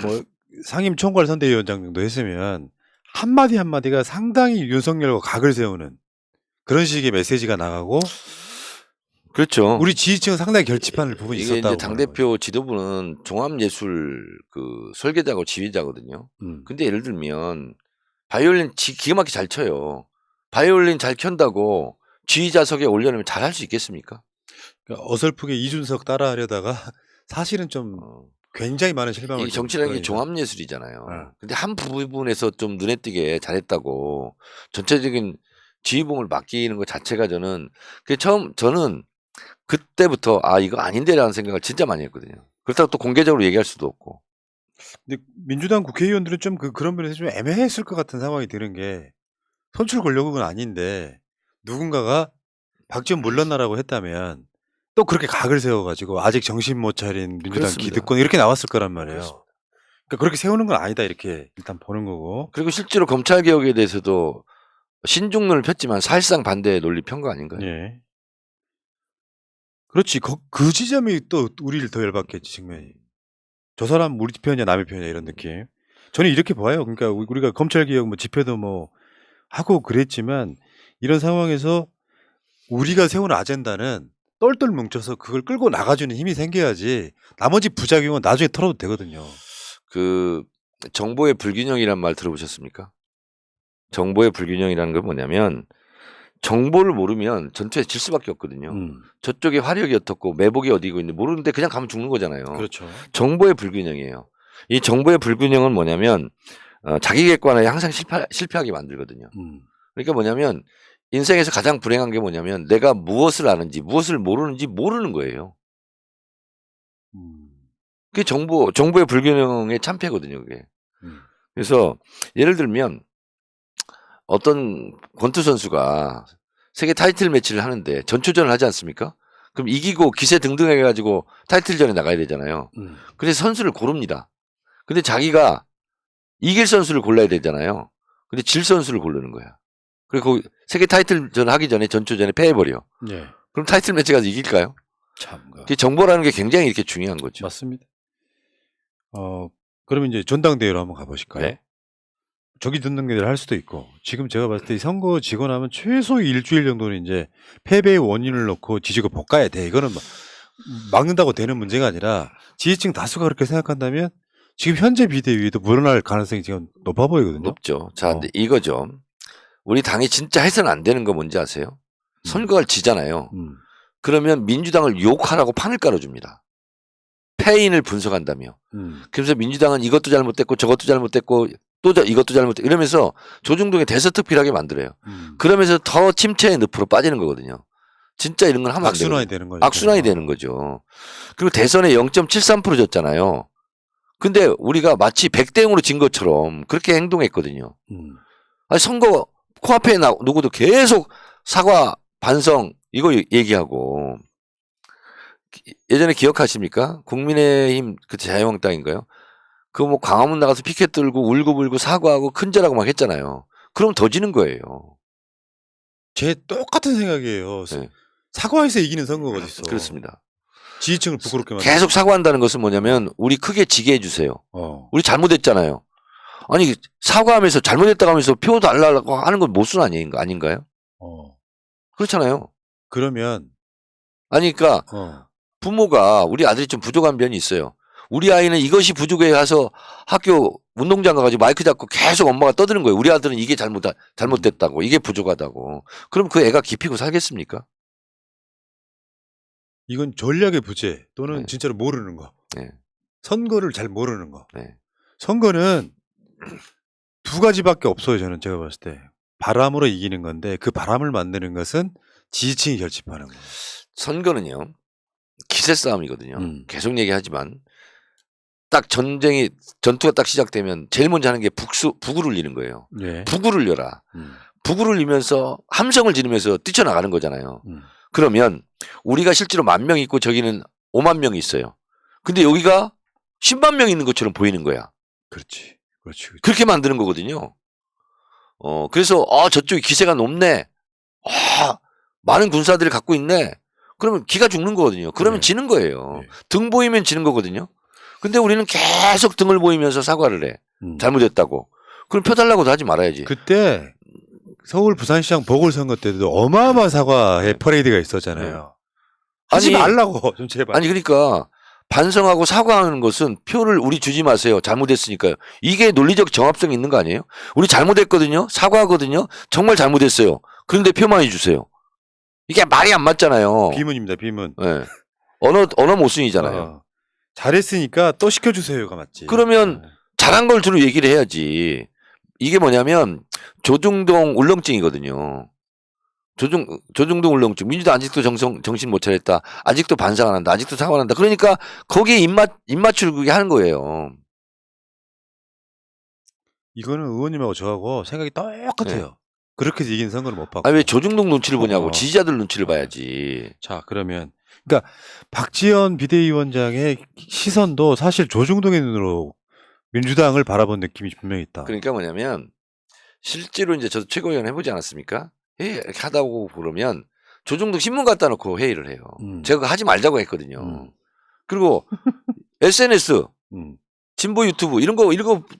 뭐 상임 총괄 선대위원장 정도 했으면 한마디 한마디가 상당히 윤석열과 각을 세우는 그런 식의 메시지가 나가고 그렇죠. 우리 지지층은 상당히 결집하는 부분이 이게 있었다고. 이제 당대표 지도부는 종합예술 설계자고 지휘자거든요. 근데 예를 들면 바이올린 기가 막히게 잘 쳐요. 바이올린 잘 켠다고 지휘자석에 올려놓으면 잘할 수 있겠습니까? 그러니까 어설프게 이준석 따라하려다가 사실은 좀 굉장히 많은 실망을. 이 정치라는 게 종합예술이잖아요. 근데 한 부분에서 좀 눈에 띄게 잘했다고 전체적인 지휘봉을 맡기는 것 자체가 저는 저는 그때부터 이거 아닌데라는 생각을 진짜 많이 했거든요. 그렇다고 또 공개적으로 얘기할 수도 없고. 근데 민주당 국회의원들은 좀 그런 면에서 좀 애매했을 것 같은 상황이 드는 게 선출 권력은 아닌데 누군가가 박지원 물러나라고 했다면 또 그렇게 각을 세워가지고 아직 정신 못 차린 민주당 그렇습니다. 기득권 이렇게 나왔을 거란 말이에요. 그렇습니다. 그러니까 그렇게 세우는 건 아니다 이렇게 일단 보는 거고. 그리고 실제로 검찰 개혁에 대해서도 신중론을 폈지만 사실상 반대 논리 편 거 아닌가요? 예. 그렇지. 그 지점이 또 우리를 더 열받겠지 측면이. 저 사람 우리 편이야 남의 편이야 이런 느낌. 저는 이렇게 봐요. 그러니까 우리가 검찰 개혁 뭐 집회도 뭐 하고 그랬지만 이런 상황에서 우리가 세운 아젠다는 똘똘 뭉쳐서 그걸 끌고 나가주는 힘이 생겨야지 나머지 부작용은 나중에 털어도 되거든요. 정보의 불균형이란 말 들어보셨습니까? 정보의 불균형이라는 건 뭐냐면 정보를 모르면 전투에 질 수밖에 없거든요. 저쪽에 화력이 어떻고 매복이 어디고 있는지 모르는데 그냥 가면 죽는 거잖아요. 그렇죠. 정보의 불균형이에요. 이 정보의 불균형은 뭐냐면 자기 객관화에 항상 실패하게 만들거든요. 그러니까 뭐냐면 인생에서 가장 불행한 게 뭐냐면 내가 무엇을 아는지 무엇을 모르는지 모르는 거예요. 그게 정보의 불균형의 참패거든요. 그게. 그래서 예를 들면 어떤 권투 선수가 세계 타이틀 매치를 하는데 전초전을 하지 않습니까? 그럼 이기고 기세 등등 해가지고 타이틀전에 나가야 되잖아요. 그래서 선수를 고릅니다. 근데 자기가 이길 선수를 골라야 되잖아요. 근데 질 선수를 고르는 거야. 그리고 세계 타이틀전 하기 전에 전초전에 패해버려. 예. 그럼 타이틀 매치 가서 이길까요? 참. 정보라는 게 굉장히 이렇게 중요한 거죠. 맞습니다. 그러면 이제 전당대회로 한번 가보실까요? 네. 저기 듣는 게 할 수도 있고 지금 제가 봤을 때 선거 지고 나면 최소 일주일 정도는 이제 패배의 원인을 놓고 지지고 볶아야 돼. 이거는 막는다고 되는 문제가 아니라 지지층 다수가 그렇게 생각한다면 지금 현재 비대위도 물러날 가능성이 지금 높아 보이거든요. 높죠. 자, 근데 이거죠. 우리 당이 진짜 해서는 안 되는 거 뭔지 아세요? 선거를 지잖아요. 그러면 민주당을 욕하라고 판을 깔아줍니다. 패인을 분석한다며. 그래서 민주당은 이것도 잘못됐고 저것도 잘못됐고 또 이것도 잘못됐고 이러면서 조중동에 대서특필하게 만들어요. 그러면서 더 침체의 늪으로 빠지는 거거든요. 진짜 이런 건 하면 안 돼요. 악순환이 되는 거죠. 악순환이 되는 거죠. 그리고 대선에 0.73% 졌잖아요. 근데 우리가 마치 100대 0으로 진 것처럼 그렇게 행동했거든요. 아니 선거 코앞에 누구도 계속 사과 반성 이거 얘기하고 예전에 기억하십니까? 국민의힘 그때 자유한국당인가요? 그 뭐 광화문 나가서 피켓 들고 울고불고 사과하고 큰절하고 막 했잖아요. 그럼 더 지는 거예요. 제 똑같은 생각이에요. 네. 사과해서 이기는 선거가 어딨어. 그렇습니다. 지지층을 부끄럽게 만들. 계속 사과한다는 것은 뭐냐면 우리 크게 지게 해주세요. 우리 잘못했잖아요. 아니 사과하면서 잘못했다고 하면서 표 달라고 하는 건 모순 아닌가요? 그렇잖아요. 그러면 아니 그러니까 부모가 우리 아들이 좀 부족한 면이 있어요. 우리 아이는 이것이 부족해 가서 학교 운동장 가가지고 마이크 잡고 계속 엄마가 떠드는 거예요. 우리 아들은 이게 잘못됐다고 이게 부족하다고. 그럼 그 애가 기피고 살겠습니까? 이건 전략의 부재 또는 네. 진짜로 모르는 거. 네. 선거를 잘 모르는 거. 네. 선거는 두 가지밖에 없어요. 저는 제가 봤을 때. 바람으로 이기는 건데 그 바람을 만드는 것은 지지층이 결집하는 거예요. 선거는요. 기세 싸움이거든요. 계속 얘기하지만 딱 전투가 딱 시작되면 제일 먼저 하는 게 북을 울리는 거예요. 예. 북을 울려라. 북을 울리면서 함성을 지르면서 뛰쳐나가는 거잖아요. 그러면 우리가 실제로 10,000명 있고 저기는 5만 명이 있어요. 근데 여기가 10만 명 있는 것처럼 보이는 거야. 그렇지. 그렇게 만드는 거거든요. 그래서 저쪽이 기세가 높네. 많은 군사들을 갖고 있네. 그러면 기가 죽는 거거든요. 그러면 네. 지는 거예요. 네. 등 보이면 지는 거거든요. 근데 우리는 계속 등을 보이면서 사과를 해. 잘못했다고. 그럼 표 달라고도 하지 말아야지. 그때 서울 부산시장 보궐선거 때도 어마어마한 사과의 퍼레이드가 있었잖아요. 하지 말라고 좀 제발. 아니 그러니까 반성하고 사과하는 것은 표를 우리 주지 마세요. 잘못했으니까요. 이게 논리적 정합성이 있는 거 아니에요? 우리 잘못했거든요. 사과하거든요. 정말 잘못했어요. 그런데 표만 해주세요. 이게 말이 안 맞잖아요. 비문입니다. 비문. 네. 언어 모순이잖아요. 잘했으니까 또 시켜주세요가 맞지. 그러면 잘한 걸 주로 얘기를 해야지. 이게 뭐냐면 조중동 울렁증이거든요. 조중동 울렁증. 민주당 아직도 정신 못 차렸다. 아직도 반성 안 한다. 아직도 사과 안 한다. 그러니까 거기에 입 맞추게 하는 거예요. 이거는 의원님하고 저하고 생각이 똑같아요. 네. 그렇게 해서 이긴 선거를 못 받고. 왜 조중동 눈치를 보냐고. 지지자들 눈치를 봐야지. 자, 그러면 그러니까 박지원 비대위원장의 시선도 사실 조중동의 눈으로 민주당을 바라본 느낌이 분명히 있다. 그러니까 뭐냐면 실제로 이제 저도 최고위원 해보지 않았습니까? 이렇게 하다 보고 그러면 조중동 신문 갖다 놓고 회의를 해요. 제가 그거 하지 말자고 했거든요. 그리고 SNS, 진보 유튜브 이런 거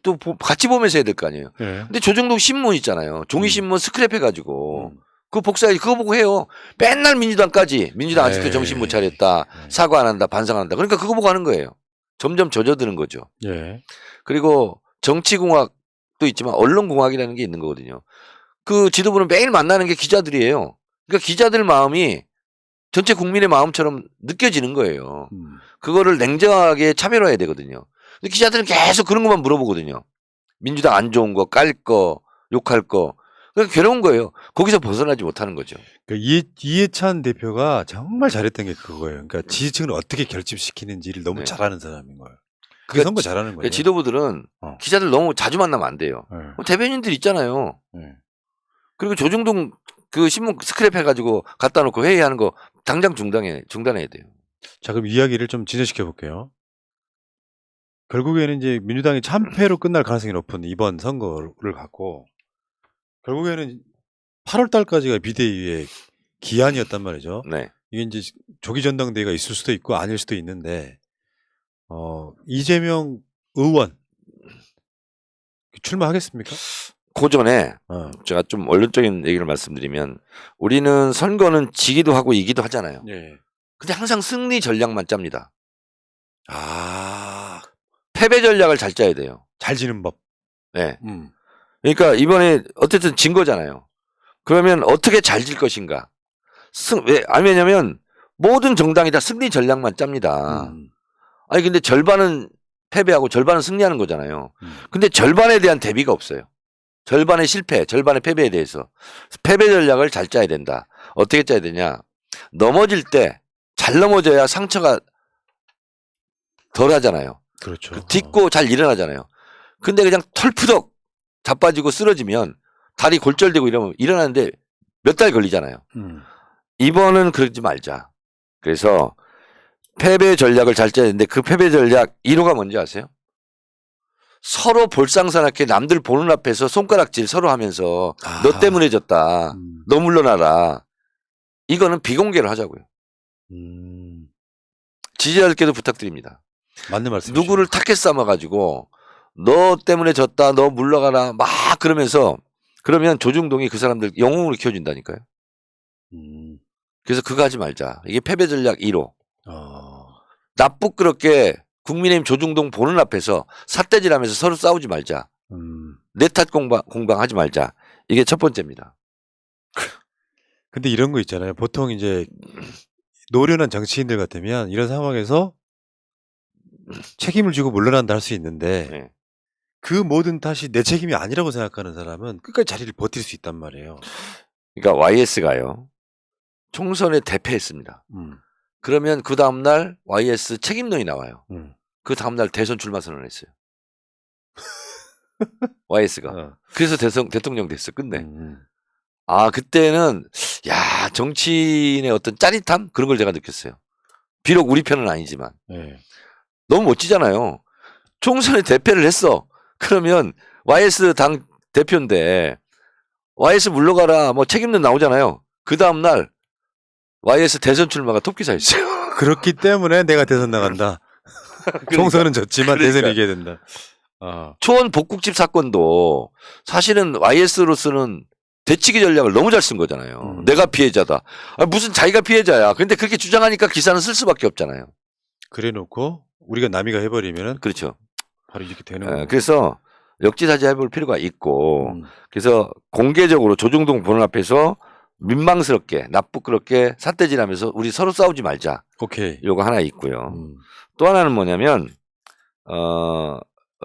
또 같이 보면서 해야 될 거 아니에요. 네. 근데 조중동 신문 있잖아요. 종이신문 스크랩 해가지고 그거 복사해 그거 보고 해요. 맨날 민주당 아직도 정신 못 차렸다. 사과 안 한다. 반성 안 한다. 그러니까 그거 보고 하는 거예요. 점점 젖어드는 거죠. 예. 그리고 정치공학도 있지만 언론공학이라는 게 있는 거거든요. 그 지도부는 매일 만나는 게 기자들이에요. 그러니까 기자들 마음이 전체 국민의 마음처럼 느껴지는 거예요. 그거를 냉정하게 차별화해야 되거든요. 근데 기자들은 계속 그런 것만 물어보거든요. 민주당 안 좋은 거, 깔 거, 욕할 거. 그러니까 괴로운 거예요. 거기서 벗어나지 못하는 거죠. 그러니까 이해찬 대표가 정말 잘했던 게 그거예요. 그러니까 지지층을 어떻게 결집시키는지를 너무 잘하는 사람인 거예요. 그게 선거 잘하는 거예요. 지도부들은 기자들 너무 자주 만나면 안 돼요. 대변인들 있잖아요. 그리고 조중동 그 신문 스크랩 해가지고 갖다 놓고 회의하는 거 당장 중단해야 돼요. 자, 그럼 이야기를 좀 진행시켜 볼게요. 결국에는 이제 민주당이 참패로 끝날 가능성이 높은 이번 선거를 갖고 결국에는 8월 달까지가 비대위의 기한이었단 말이죠. 네. 이게 이제 조기 전당대회가 있을 수도 있고 아닐 수도 있는데 이재명 의원 출마하겠습니까? 그 전에 제가 좀 원론적인 얘기를 말씀드리면 우리는 선거는 지기도 하고 이기도 하잖아요. 네. 근데 항상 승리 전략만 짭니다. 패배 전략을 잘 짜야 돼요. 잘 지는 법. 네. 그러니까 이번에 어쨌든 진 거잖아요. 그러면 어떻게 잘 질 것인가? 왜냐면 모든 정당이 다 승리 전략만 짭니다. 아니 근데 절반은 패배하고 절반은 승리하는 거잖아요. 근데 절반에 대한 대비가 없어요. 절반의 실패, 절반의 패배에 대해서 패배 전략을 잘 짜야 된다. 어떻게 짜야 되냐? 넘어질 때 잘 넘어져야 상처가 덜 하잖아요. 그렇죠. 딛고 잘 일어나잖아요. 근데 그냥 털푸덕 자빠지고 쓰러지면 다리 골절되고 이러면 일어나는데 몇 달 걸리잖아요. 이번은 그러지 말자. 그래서 패배 전략을 잘 짜야 되는데 그 패배 전략 1호가 뭔지 아세요? 서로 볼상사납게 남들 보는 앞에서 손가락질 서로 하면서 너 때문에 졌다. 너 물러나라. 이거는 비공개로 하자고요. 지지자들께도 부탁드립니다. 맞는 말씀이시죠. 누구를 타켓 삼아가지고 너 때문에 졌다. 너 물러가라. 막 그러면서 그러면 조중동이 그 사람들 영웅으로 키워준다니까요. 그래서 그거 하지 말자. 이게 패배 전략 1호. 나쁘끄럽게 국민의힘 조중동 보는 앞에서 삿대질하면서 서로 싸우지 말자. 내 탓 공방하지 말자. 이게 첫 번째입니다. 근데 이런 거 있잖아요. 보통 이제 노련한 정치인들 같으면 이런 상황에서 책임을 지고 물러난다 할 수 있는데 네. 그 모든 탓이 내 책임이 아니라고 생각하는 사람은 끝까지 자리를 버틸 수 있단 말이에요. 그러니까 YS가요. 총선에 대패했습니다. 그러면 그 다음날 YS 책임론이 나와요. 그 다음날 대선 출마 선언을 했어요. YS가. 그래서 대통령 됐어. 끝내. 아, 그때는 야, 정치인의 어떤 짜릿함 그런 걸 제가 느꼈어요. 비록 우리 편은 아니지만. 네. 너무 멋지잖아요. 총선에 대패를 했어. 그러면 YS 당 대표인데 YS 물러가라 뭐 책임론 나오잖아요. 그 다음날 YS 대선 출마가 톱기사였어요. 그렇기 때문에 내가 대선 나간다. 총선은 졌지만 대선 이겨야 된다. 초원 복국집 사건도 사실은 YS로서는 대치기 전략을 너무 잘 쓴 거잖아요. 내가 피해자다. 아, 무슨 자기가 피해자야. 근데 그렇게 주장하니까 기사는 쓸 수밖에 없잖아요. 그래 놓고 우리가 남이가 해버리면은 그렇죠. 바로 이렇게 되는 거예요. 그래서 역지사지 해볼 필요가 있고 그래서 공개적으로 조중동 본원 앞에서 민망스럽게 나쁘게 삿대질하면서 우리 서로 싸우지 말자. 오케이. 요거 하나 있고요. 또 하나는 뭐냐면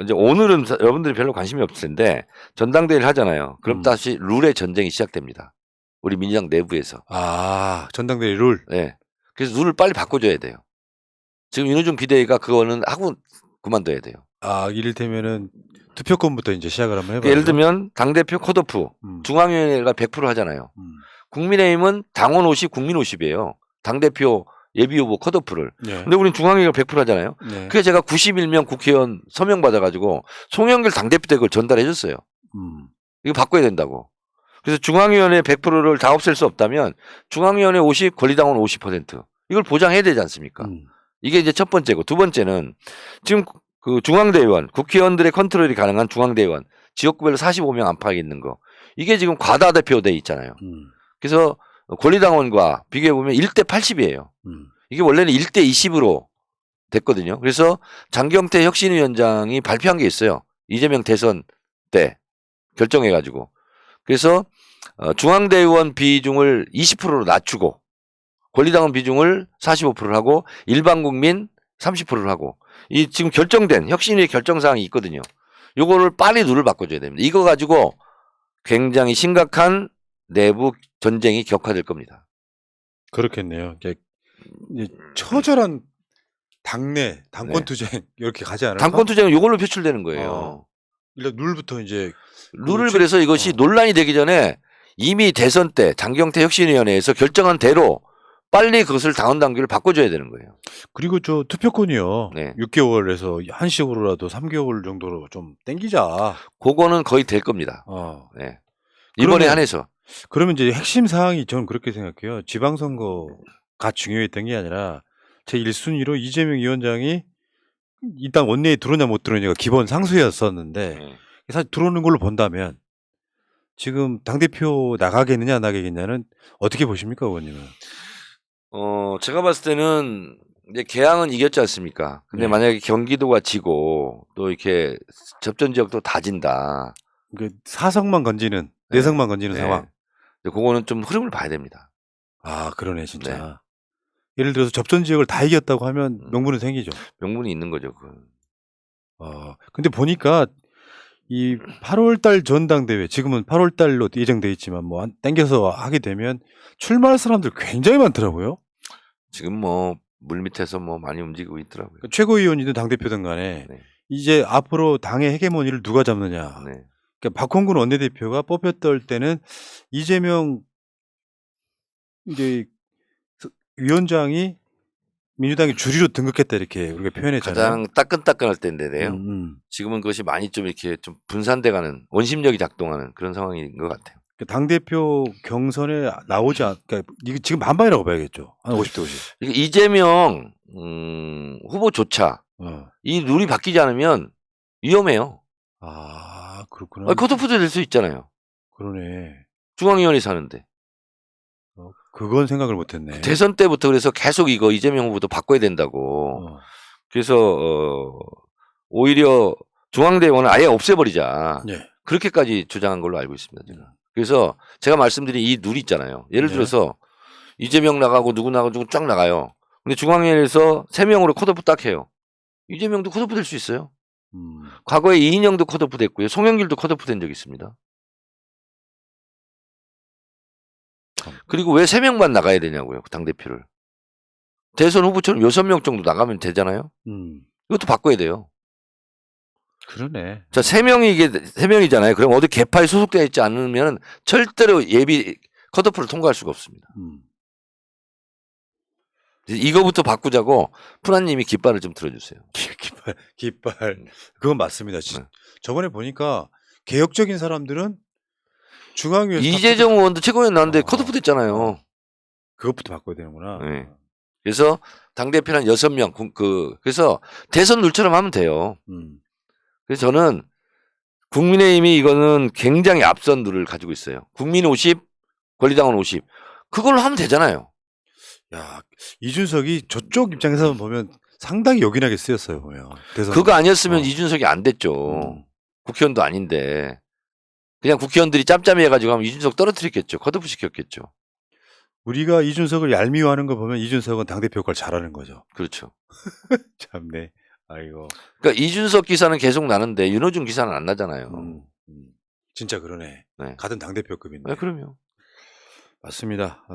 이제 오늘은 여러분들이 별로 관심이 없을 텐데 전당대회를 하잖아요. 그럼 다시 룰의 전쟁이 시작됩니다. 우리 민주당 내부에서. 아, 전당대회 룰. 네. 그래서 룰을 빨리 바꿔줘야 돼요. 지금 윤호중 비대위가 그거는 하고 그만둬야 돼요. 아, 이를테면은 투표권부터 이제 시작을 한번 해봐요. 예를 들면 당대표 컷오프 중앙위원회가 100% 하잖아요. 국민의힘은 당원 50, 국민 50이에요. 당대표 예비후보 컷오프를. 네. 근데 우린 중앙위가 100% 하잖아요. 네. 그래서 제가 91명 국회의원 서명 받아가지고 송영길 당대표 댁을 전달해 줬어요. 이거 바꿔야 된다고. 그래서 중앙위원회 100%를 다 없앨 수 없다면 중앙위원회 50, 권리당원 50% 이걸 보장해야 되지 않습니까? 이게 이제 첫 번째고 두 번째는 지금 그 중앙대의원, 국회의원들의 컨트롤이 가능한 중앙대의원 지역구별로 45명 안팎에 있는 거 이게 지금 과다대표돼 있잖아요. 그래서 권리당원과 비교해보면 1대 80이에요. 이게 원래는 1대 20으로 됐거든요. 그래서 장경태 혁신위원장이 발표한 게 있어요. 이재명 대선 때 결정해가지고. 그래서 중앙대의원 비중을 20%로 낮추고 권리당원 비중을 45%를 하고 일반 국민 30%를 하고 이 지금 결정된 혁신위의 결정사항이 있거든요. 요거를 빨리 룰을 바꿔줘야 됩니다. 이거 가지고 굉장히 심각한 내부 전쟁이 격화될 겁니다. 그렇겠네요. 처절한 당내 당권 투쟁 이렇게 가지 않을까? 당권 투쟁은 이걸로 표출되는 거예요. 일단 룰부터 이제 룰을 그래서 이것이 논란이 되기 전에 이미 대선 때 장경태 혁신위원회에서 결정한 대로 빨리 그것을 당원 당규를 바꿔줘야 되는 거예요. 그리고 저 투표권이요. 네. 6개월에서 한식으로라도 3개월 정도로 좀 땡기자. 그거는 거의 될 겁니다. 네. 그러면- 이번에 한해서. 그러면 이제 핵심 사항이 저는 그렇게 생각해요. 지방선거가 중요했던 게 아니라 제 1순위로 이재명 위원장이 일단 원내에 들어오냐 못 들어오냐가 기본 상수였었는데 사실 들어오는 걸로 본다면 지금 당대표 나가겠느냐 안 나가겠느냐는 어떻게 보십니까, 의원님은? 제가 봤을 때는 이제 개항은 이겼지 않습니까? 근데 네. 만약에 경기도가 지고 또 이렇게 접전 지역도 다 진다. 사석만 건지는, 내석만 건지는 상황. 근데 그거는 좀 흐름을 봐야 됩니다. 아, 그러네, 진짜. 예를 들어서 접전 지역을 다 이겼다고 하면 명분은 생기죠. 명분이 있는 거죠, 그건. 근데 보니까 이 8월달 전당대회, 지금은 8월달로 예정돼 있지만 뭐 땡겨서 하게 되면 출마할 사람들 굉장히 많더라고요. 지금 뭐 물밑에서 뭐 많이 움직이고 있더라고요. 그러니까 최고위원이든 당대표든 간에 이제 앞으로 당의 헤게모니를 누가 잡느냐. 네. 그러니까 박홍근 원내대표가 뽑혔던 때는 이재명 이제 위원장이 민주당의 주류로 등극했다 이렇게 우리가 표현했잖아요. 가장 따끈따끈할 때인데요. 지금은 그것이 많이 좀 이렇게 좀 분산돼가는 원심력이 작동하는 그런 상황인 것 같아요. 당대표 경선에 나오지 그러니까 이게 지금 반반이라고 봐야겠죠. 한 50대 50. 이재명 후보조차 이 룰이 바뀌지 않으면 위험해요. 아, 그렇구나. 컷오프도 될 수 있잖아요. 그러네. 중앙위원회 사는데. 그건 생각을 못했네. 대선 때부터 그래서 계속 이거 이재명 후보도 바꿔야 된다고. 그래서 오히려 중앙대의원을 아예 없애버리자. 그렇게까지 주장한 걸로 알고 있습니다. 제가. 그래서 제가 말씀드린 이 룰 있잖아요. 예를 들어서 이재명 나가고 누구 나가고 누구 쫙 나가요. 근데 중앙위원회에서 3명으로 컷오프 딱 해요. 이재명도 컷오프 될 수 있어요. 과거에 이인영도 컷오프 됐고요. 송영길도 컷오프 된 적이 있습니다. 그리고 왜 3명만 나가야 되냐고요. 당대표를. 대선 후보처럼 6명 정도 나가면 되잖아요. 이것도 바꿔야 돼요. 그러네. 자, 3명이잖아요. 그럼 어디 개파에 소속되어 있지 않으면 절대로 예비 컷오프를 통과할 수가 없습니다. 이거부터 바꾸자고 프라님이 깃발을 좀 들어주세요. 깃발. 그건 맞습니다. 네. 저번에 보니까 개혁적인 사람들은 중앙위에서 이재정 의원도 최고위원 나왔는데 컷오프 됐잖아요. 그것부터 바꿔야 되는구나. 네. 그래서 당대표는 6명, 그래서 대선 룰처럼 하면 돼요. 그래서 저는 국민의힘이 이거는 굉장히 앞선 룰을 가지고 있어요. 국민 50, 권리당원 50. 그걸로 하면 되잖아요. 야, 이준석이 저쪽 입장에서 보면 상당히 요긴하게 쓰였어요, 보면. 대선. 그거 아니었으면 이준석이 안 됐죠. 국회의원도 아닌데. 그냥 국회의원들이 짬짬이 해가지고 하면 이준석 떨어뜨렸겠죠. 컷오프 시켰겠죠. 우리가 이준석을 얄미워하는 거 보면 이준석은 당대표 역할 잘하는 거죠. 그렇죠. 참네. 아이고. 그러니까 이준석 기사는 계속 나는데 윤호중 기사는 안 나잖아요. 진짜 그러네. 네. 같은 당대표급인데. 네, 그럼요. 맞습니다.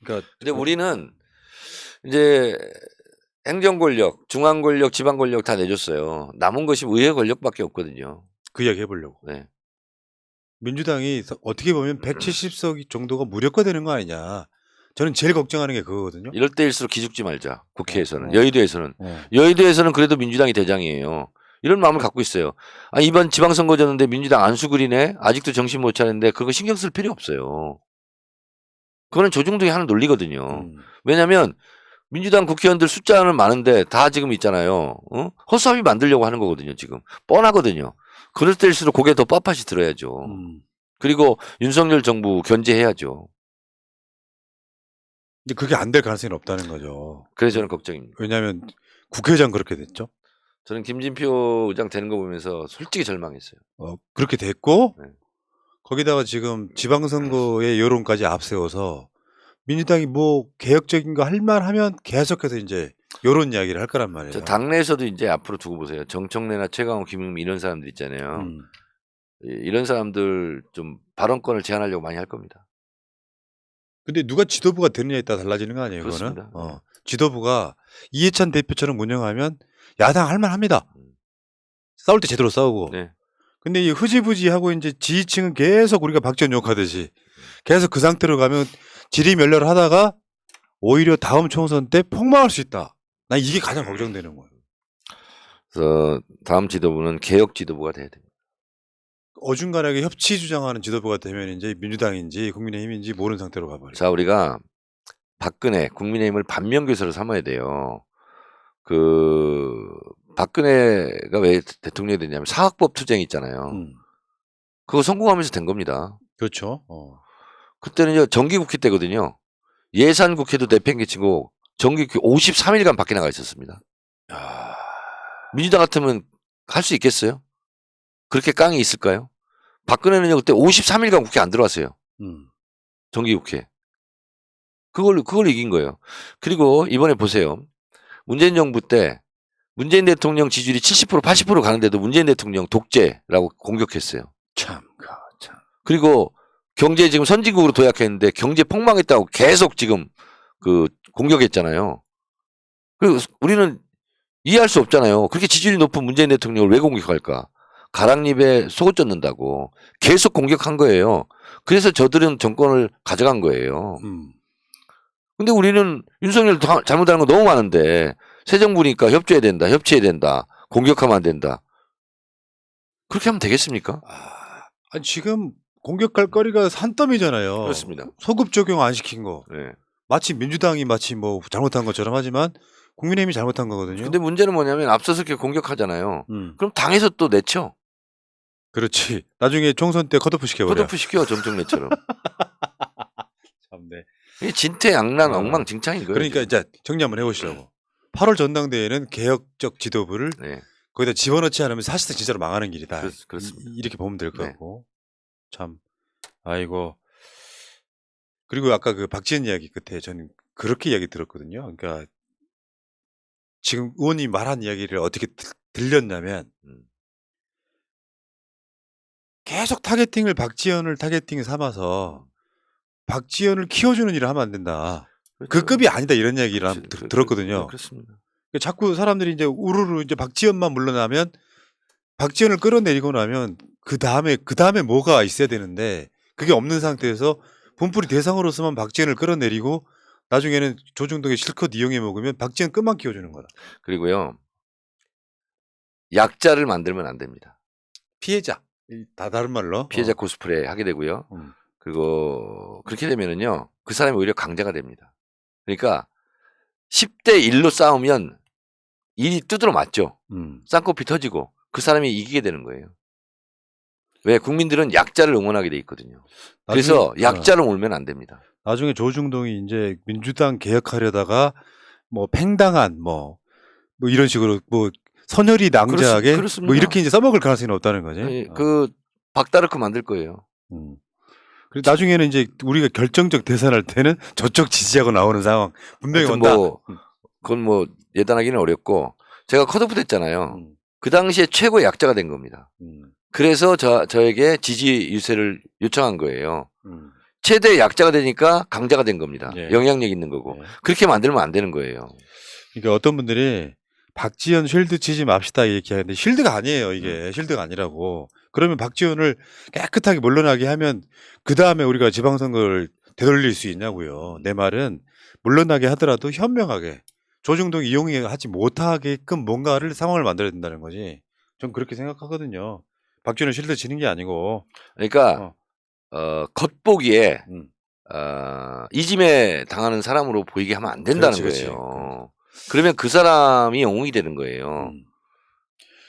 그러니까 근데 우리는 이제 행정 권력, 중앙 권력, 지방 권력 다 내줬어요. 남은 것이 의회 권력밖에 없거든요. 그 이야기 해보려고. 네. 민주당이 어떻게 보면 170석 정도가 무력화되는 거 아니냐. 저는 제일 걱정하는 게 그거거든요. 이럴 때일수록 기죽지 말자. 국회에서는. 여의도에서는. 어. 여의도에서는 그래도 민주당이 대장이에요. 이런 마음을 갖고 있어요. 아, 이번 지방선거졌는데 민주당 안수그리네? 아직도 정신 못 차리는데 그거 신경 쓸 필요 없어요. 그거는 조중동이 하는 논리거든요. 왜냐하면 민주당 국회의원들 숫자는 많은데 다 지금 있잖아요. 허수아비 만들려고 하는 거거든요. 지금 뻔하거든요. 그럴 때일수록 고개 더 빳빳이 들어야죠. 그리고 윤석열 정부 견제해야죠. 근데 그게 안 될 가능성이 없다는 거죠. 그래서 저는 걱정입니다. 왜냐하면 국회의장 그렇게 됐죠. 저는 김진표 의장 되는 거 보면서 솔직히 절망했어요. 그렇게 됐고 네. 거기다가 지금 지방선거의 여론까지 앞세워서 민주당이 뭐 개혁적인 거 할 만하면 계속해서 이제 여론 이야기를 할 거란 말이에요. 저 당내에서도 이제 앞으로 두고 보세요. 정청래나 최강호, 김용민 이런 사람들 있잖아요. 이런 사람들 좀 발언권을 제한하려고 많이 할 겁니다. 근데 누가 지도부가 되느냐에 따라 달라지는 거 아니에요, 그렇습니다. 그거는? 지도부가 이해찬 대표처럼 운영하면 야당 할 만합니다. 싸울 때 제대로 싸우고. 네. 근데 이 흐지부지하고 이제 지지층은 계속 우리가 박지원 욕하듯이 계속 그 상태로 가면 지리멸렬을 하다가 오히려 다음 총선 때 폭망할 수 있다. 난 이게 가장 걱정되는 거예요. 그래서 다음 지도부는 개혁 지도부가 돼야 됩니다. 어중간하게 협치 주장하는 지도부가 되면 이제 민주당인지 국민의힘인지 모르는 상태로 가버려요. 자, 우리가 박근혜, 국민의힘을 반면교사로 삼아야 돼요. 박근혜가 왜 대통령이 됐냐면 사학법 투쟁 있잖아요. 그거 성공하면서 된 겁니다. 그렇죠. 그때는 정기국회 때거든요. 예산국회도 내팽개치고 정기국회 53일간 밖에 나가 있었습니다. 민주당 같으면 할 수 있겠어요? 그렇게 깡이 있을까요? 박근혜는요 그때 53일간 국회 안 들어왔어요. 정기국회. 그걸 이긴 거예요. 그리고 이번에 보세요. 문재인 정부 때 문재인 대통령 지지율이 70% 80% 가는데도 문재인 대통령 독재라고 공격했어요. 참. 그리고 경제 지금 선진국으로 도약했는데 경제 폭망했다고 계속 지금 공격했잖아요. 그리고 우리는 이해할 수 없잖아요. 그렇게 지지율이 높은 문재인 대통령을 왜 공격할까? 가랑잎에 속옷 젖는다고 계속 공격한 거예요. 그래서 저들은 정권을 가져간 거예요. 근데 우리는 윤석열 잘못하는 거 너무 많은데 새 정부니까 협조해야 된다. 공격하면 안 된다. 그렇게 하면 되겠습니까? 아니 지금 공격할 거리가 산더미잖아요. 그렇습니다. 소급 적용 안 시킨 거. 네. 마치 민주당이 마치 뭐 잘못한 것처럼 하지만 국민의힘이 잘못한 거거든요. 근데 문제는 뭐냐면 앞서서 이렇게 공격하잖아요. 그럼 당에서 또 내쳐. 그렇지. 나중에 총선 때 컷오프 시켜버려. 컷오프 시켜 정청래처럼. 참네. 이게 진퇴양난 엉망진창인 거예요. 그러니까 이제 정리 한번 해보시라고. 8월 전당대회는 개혁적 지도부를 네. 거기다 집어넣지 않으면 사실상 진짜로 망하는 길이다. 그렇습니다. 이렇게 보면 될 것 네. 같고. 참. 아이고. 그리고 아까 그 박지원 이야기 끝에 저는 그렇게 이야기 들었거든요. 그러니까 지금 의원님이 말한 이야기를 어떻게 들렸냐면 계속 박지원을 타겟팅 삼아서 박지원을 키워주는 일을 하면 안 된다. 그렇죠. 그 급이 아니다 이런 이야기를 그렇죠. 들었거든요. 그렇습니다. 자꾸 사람들이 이제 우르르 이제 박지원만 물러나면 박지원을 끌어내리고 나면 그 다음에 뭐가 있어야 되는데 그게 없는 상태에서 분풀이 대상으로서만 박지원을 끌어내리고 나중에는 조중동이 실컷 이용해 먹으면 박지원 끝만 키워주는 거다. 그리고요. 약자를 만들면 안 됩니다. 피해자. 다 다른 말로. 피해자 코스프레 하게 되고요. 그리고 그렇게 되면은요. 그 사람이 오히려 강자가 됩니다. 그러니까 10대 1로 싸우면 일이 두드러 맞죠. 쌍꺼풀 터지고 그 사람이 이기게 되는 거예요. 왜? 국민들은 약자를 응원하게 돼 있거든요. 그래서 약자를 몰면 안 됩니다. 나중에 조중동이 이제 민주당 개혁하려다가 뭐 팽당한 뭐 이런 식으로 뭐 선열이 낭자하게 그렇습니다. 뭐 이렇게 이제 써먹을 가능성이 없다는 거죠. 예, 그 박다르크 만들 거예요. 그리고 나중에는 이제 우리가 결정적 대선할 때는 저쪽 지지하고 나오는 상황 분명히 온다. 그건 뭐 예단하기는 어렵고 제가 컷오프 됐잖아요. 그 당시에 최고 약자가 된 겁니다. 그래서 저에게 지지 유세를 요청한 거예요. 최대 약자가 되니까 강자가 된 겁니다. 예. 영향력 있는 거고. 그렇게 만들면 안 되는 거예요. 그러니까 어떤 분들이 박지원 쉴드 치지 맙시다 이렇게 하는데 쉴드가 아니에요. 이게 쉴드가 아니라고. 그러면 박지원을 깨끗하게 물러나게 하면 그 다음에 우리가 지방선거를 되돌릴 수 있냐고요. 내 말은 물러나게 하더라도 현명하게 조중동 이용하지 못하게끔 뭔가를 상황을 만들어야 된다는 거지. 전 그렇게 생각하거든요. 박지원을 쉴드 치는 게 아니고. 그러니까 겉보기에 이짐에 당하는 사람으로 보이게 하면 안 된다는 그렇지, 거예요. 그러면 그 사람이 영웅이 되는 거예요.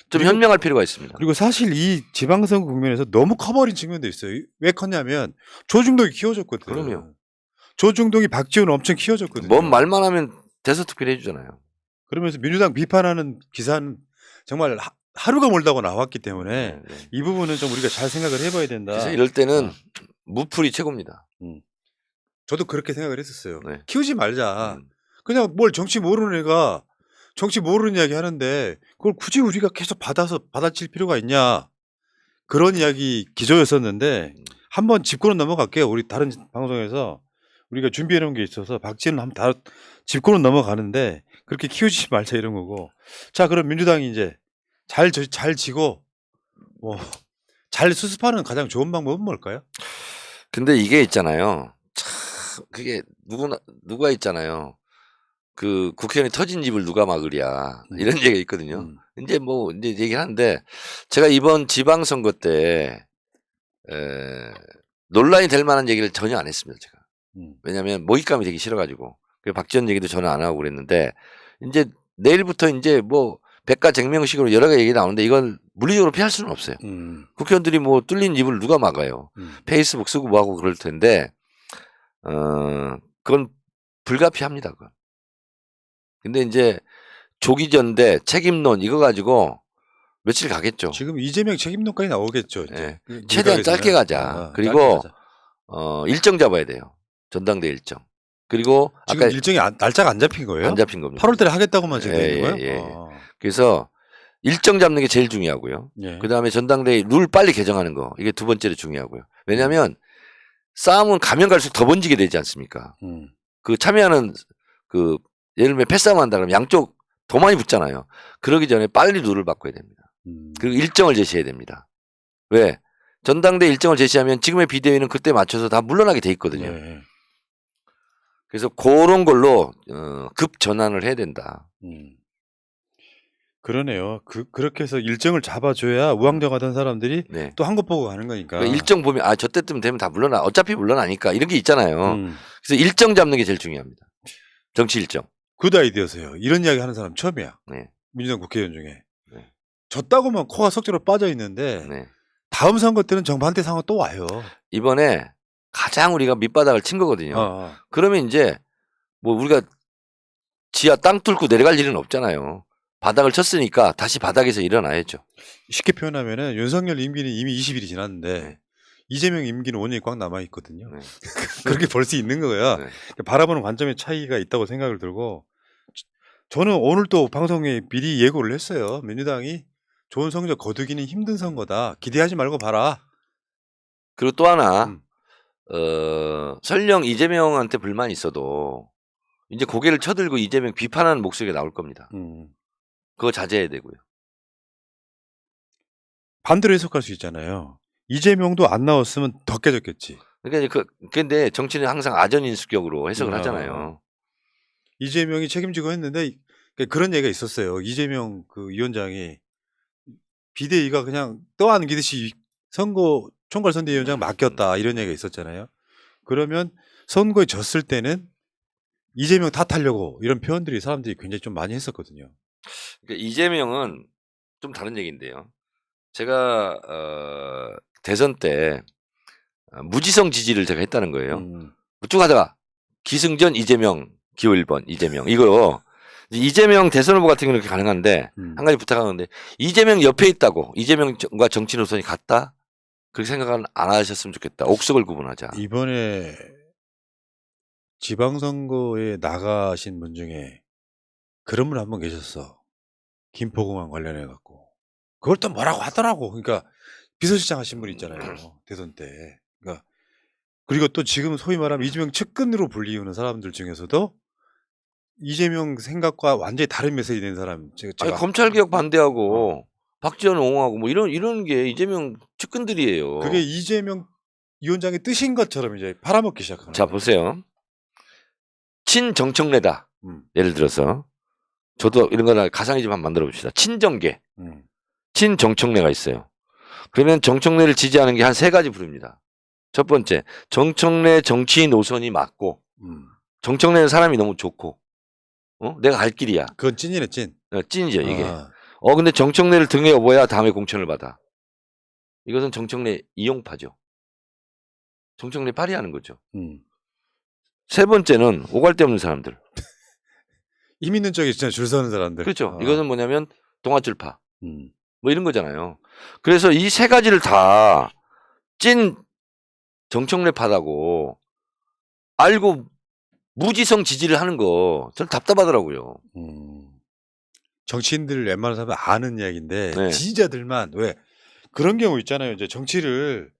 좀 현명할 필요가 있습니다. 그리고 사실 이 지방선거 국면에서 너무 커버린 측면도 있어요. 왜 컸냐면 조중동이 키워줬거든. 그럼요. 조중동이 박지원을 엄청 키워줬거든요. 뭔 말만 하면 대서특필 해주잖아요. 그러면서 민주당 비판하는 기사는 정말 하루가 멀다고 나왔기 때문에 이 부분은 좀 우리가 잘 생각을 해봐야 된다. 그래서 이럴 때는 무풀이 최고입니다. 저도 그렇게 생각을 했었어요. 네. 키우지 말자. 그냥 뭘 정치 모르는 애가 정치 모르는 이야기 하는데 그걸 굳이 우리가 계속 받아칠 필요가 있냐. 그런 이야기 기조였었는데 한번 짚고는 넘어갈게요. 우리 다른 방송에서 우리가 준비해 놓은 게 있어서 박지는 한번 다 짚고는 넘어가는데 그렇게 키우지 말자 이런 거고. 자, 그럼 민주당이 이제 잘 지고 뭐 잘 수습하는 가장 좋은 방법은 뭘까요? 근데 이게 있잖아요. 참 그게 누가 있잖아요. 그 국회의원이 터진 집을 누가 막으랴 이런 얘기가 있거든요. 이제 뭐 이제 얘기를 하는데 제가 이번 지방선거 때 논란이 될 만한 얘기를 전혀 안 했습니다. 제가. 왜냐하면 모익감이 되기 싫어가지고 박지원 얘기도 전혀 안 하고 그랬는데 이제 내일부터 이제 뭐 백가쟁명식으로 여러 가지 얘기 나오는데 이걸 물리적으로 피할 수는 없어요. 국회의원들이 뭐 뚫린 입을 누가 막아요. 페이스북 쓰고 뭐하고 그럴 텐데 그건 불가피합니다. 그건. 근데 이제 조기전대 책임론 이거 가지고 며칠 가겠죠. 지금 이재명 책임론까지 나오겠죠. 네. 최대한 짧게 가자. 그리고 짧게 가자. 일정 잡아야 돼요. 전당대 일정. 그리고 지금 아까 일정이 날짜가 안 잡힌 거예요? 안 잡힌 겁니다. 8월 달에 하겠다고만 지금 되는 거예요? 예. 그래서 일정 잡는 게 제일 중요하고요. 그다음에 전당대회 룰 빨리 개정하는 거 이게 두 번째로 중요하고요. 왜냐하면 싸움은 가면 갈수록 더 번지게 되지 않습니까? 그 참여하는 그 예를 들면 패싸움 한다 그러면 양쪽 더 많이 붙잖아요. 그러기 전에 빨리 룰을 바꿔야 됩니다. 그리고 일정을 제시해야 됩니다. 왜? 전당대 일정을 제시하면 지금의 비대위는 그때 맞춰서 다 물러나게 돼 있거든요. 그래서 그런 걸로 급 전환을 해야 된다. 그러네요. 그렇게 해서 일정을 잡아줘야 우왕좌왕하던 사람들이 또 한 것 보고 가는 거니까. 그러니까 일정 보면 저 때쯤 되면 다 물러나. 어차피 물러나니까 이런 게 있잖아요. 그래서 일정 잡는 게 제일 중요합니다. 정치 일정. 굿 아이디어세요. 이런 이야기 하는 사람 처음이야. 민주당 국회의원 중에. 졌다고만 코가 석조로 빠져 있는데 다음 선거 때는 정반대 상황 또 와요. 이번에 가장 우리가 밑바닥을 친 거거든요. 그러면 이제 뭐 우리가 지하 땅 뚫고 내려갈 일은 없잖아요. 바닥을 쳤으니까 다시 바닥에서 일어나야죠. 쉽게 표현하면은 윤석열 임기는 이미 20일이 지났는데 이재명 임기는 5년이 꽉 남아 있거든요. 그렇게 볼 수 있는 거야. 바라보는 관점의 차이가 있다고 생각을 들고 저는 오늘 또 방송에 미리 예고를 했어요. 민주당이 좋은 성적 거두기는 힘든 선거다. 기대하지 말고 봐라. 그리고 또 하나 설령 이재명한테 불만이 있어도 이제 고개를 쳐들고 이재명 비판하는 목소리가 나올 겁니다. 음. 그거 자제해야 되고요. 반대로 해석할 수 있잖아요. 이재명도 안 나왔으면 더 깨졌겠지. 그러니까 근데 정치는 항상 아전인수격으로 해석을 아. 하잖아요. 이재명이 책임지고 했는데 그런 얘기가 있었어요. 이재명 그 위원장이 비대위가 그냥 떠안기듯이 총괄선대위원장 맡겼다 이런 얘기가 있었잖아요. 그러면 선거에 졌을 때는 이재명 탓하려고 이런 표현들이 사람들이 굉장히 좀 많이 했었거든요. 그러니까 이재명은 좀 다른 얘기인데요. 제가 대선 때 무지성 지지를 제가 했다는 거예요. 쭉 하다가 기승전 이재명 기호 1번 이재명 이거 이재명 대선 후보 같은 경우는 그렇게 가능한데 한 가지 부탁하는데 이재명 옆에 있다고 이재명과 정치 노선이 같다? 그렇게 생각은 안 하셨으면 좋겠다. 옥석을 구분하자. 이번에 지방선거에 나가신 분 중에 그런 분 한 분 계셨어. 김포공항 관련해 갖고 그걸 또 뭐라고 하더라고. 그러니까 비서실장 하신 분 있잖아요. 대선 때. 그러니까 그리고 또 지금 소위 말하면 이재명 측근으로 불리우는 사람들 중에서도 이재명 생각과 완전히 다른 메시지 낸 사람. 아니, 검찰개혁 반대하고 박지원 옹호하고 뭐 이런 게 이재명 측근들이에요. 그게 이재명 위원장의 뜻인 것처럼 이제 팔아먹기 시작하는. 자 보세요. 친정청래다. 예를 들어서 저도 이런 거나 가상의 집 한번 만들어 봅시다. 친정계, 친정청래가 있어요. 그러면 정청래를 지지하는 게 한 3가지 부류입니다. 첫 번째, 정청래 정치인 노선이 맞고 정청래는 사람이 너무 좋고 내가 갈 길이야. 그건 찐이네 찐. 찐이죠 이게. 근데 정청래를 등에 업어야 다음에 공천을 받아. 이것은 정청래 이용파죠. 정청래 파리하는 거죠. 3번째는 오갈 데 없는 사람들. 힘 있는 쪽에 진짜 줄 서는 사람들. 그렇죠. 이것은 뭐냐면 동아줄파. 뭐 이런 거잖아요. 그래서 이 3가지를 다 찐 정청래파다고 알고 무지성 지지를 하는 거 저는 답답하더라고요. 정치인들 웬만한 사람은 아는 이야기인데 네. 지지자들만 왜 그런 경우 있잖아요. 이제 정치를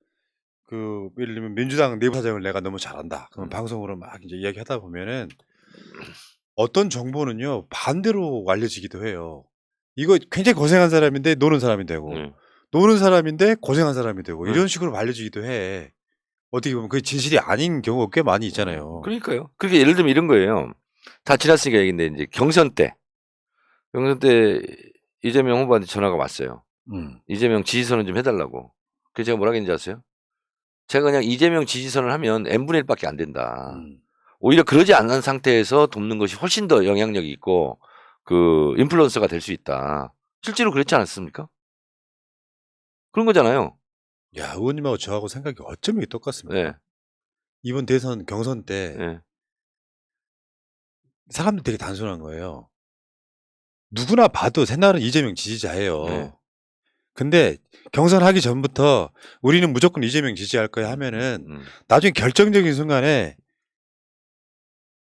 예를 들면 민주당 내부 사정을 내가 너무 잘한다. 그럼 방송으로 막 이제 이야기하다 보면은 어떤 정보는요 반대로 알려지기도 해요. 이거 굉장히 고생한 사람인데 노는 사람이 되고 노는 사람인데 고생한 사람이 되고 이런 식으로 알려지기도 해. 어떻게 보면 그게 진실이 아닌 경우가 꽤 많이 있잖아요. 그러니까요. 그게 예를 들면 이런 거예요. 다 지났으니까 얘기인데 이제 경선 때 이재명 후보한테 전화가 왔어요. 이재명 지지선을 좀 해달라고. 그래서 제가 뭐라 했는지 아세요? 제가 그냥 이재명 지지선을 하면 n분의 1밖에 안 된다. 오히려 그러지 않는 상태에서 돕는 것이 훨씬 더 영향력이 있고 인플루언서가 될 수 있다. 실제로 그렇지 않았습니까? 그런 거잖아요. 야, 의원님하고 저하고 생각이 어쩜 이렇게 똑같습니까? 네. 이번 대선 경선 때 네. 사람들 되게 단순한 거예요. 누구나 봐도 새날은 이재명 지지자예요. 네. 근데 경선하기 전부터 우리는 무조건 이재명 지지할 거야 하면은 나중에 결정적인 순간에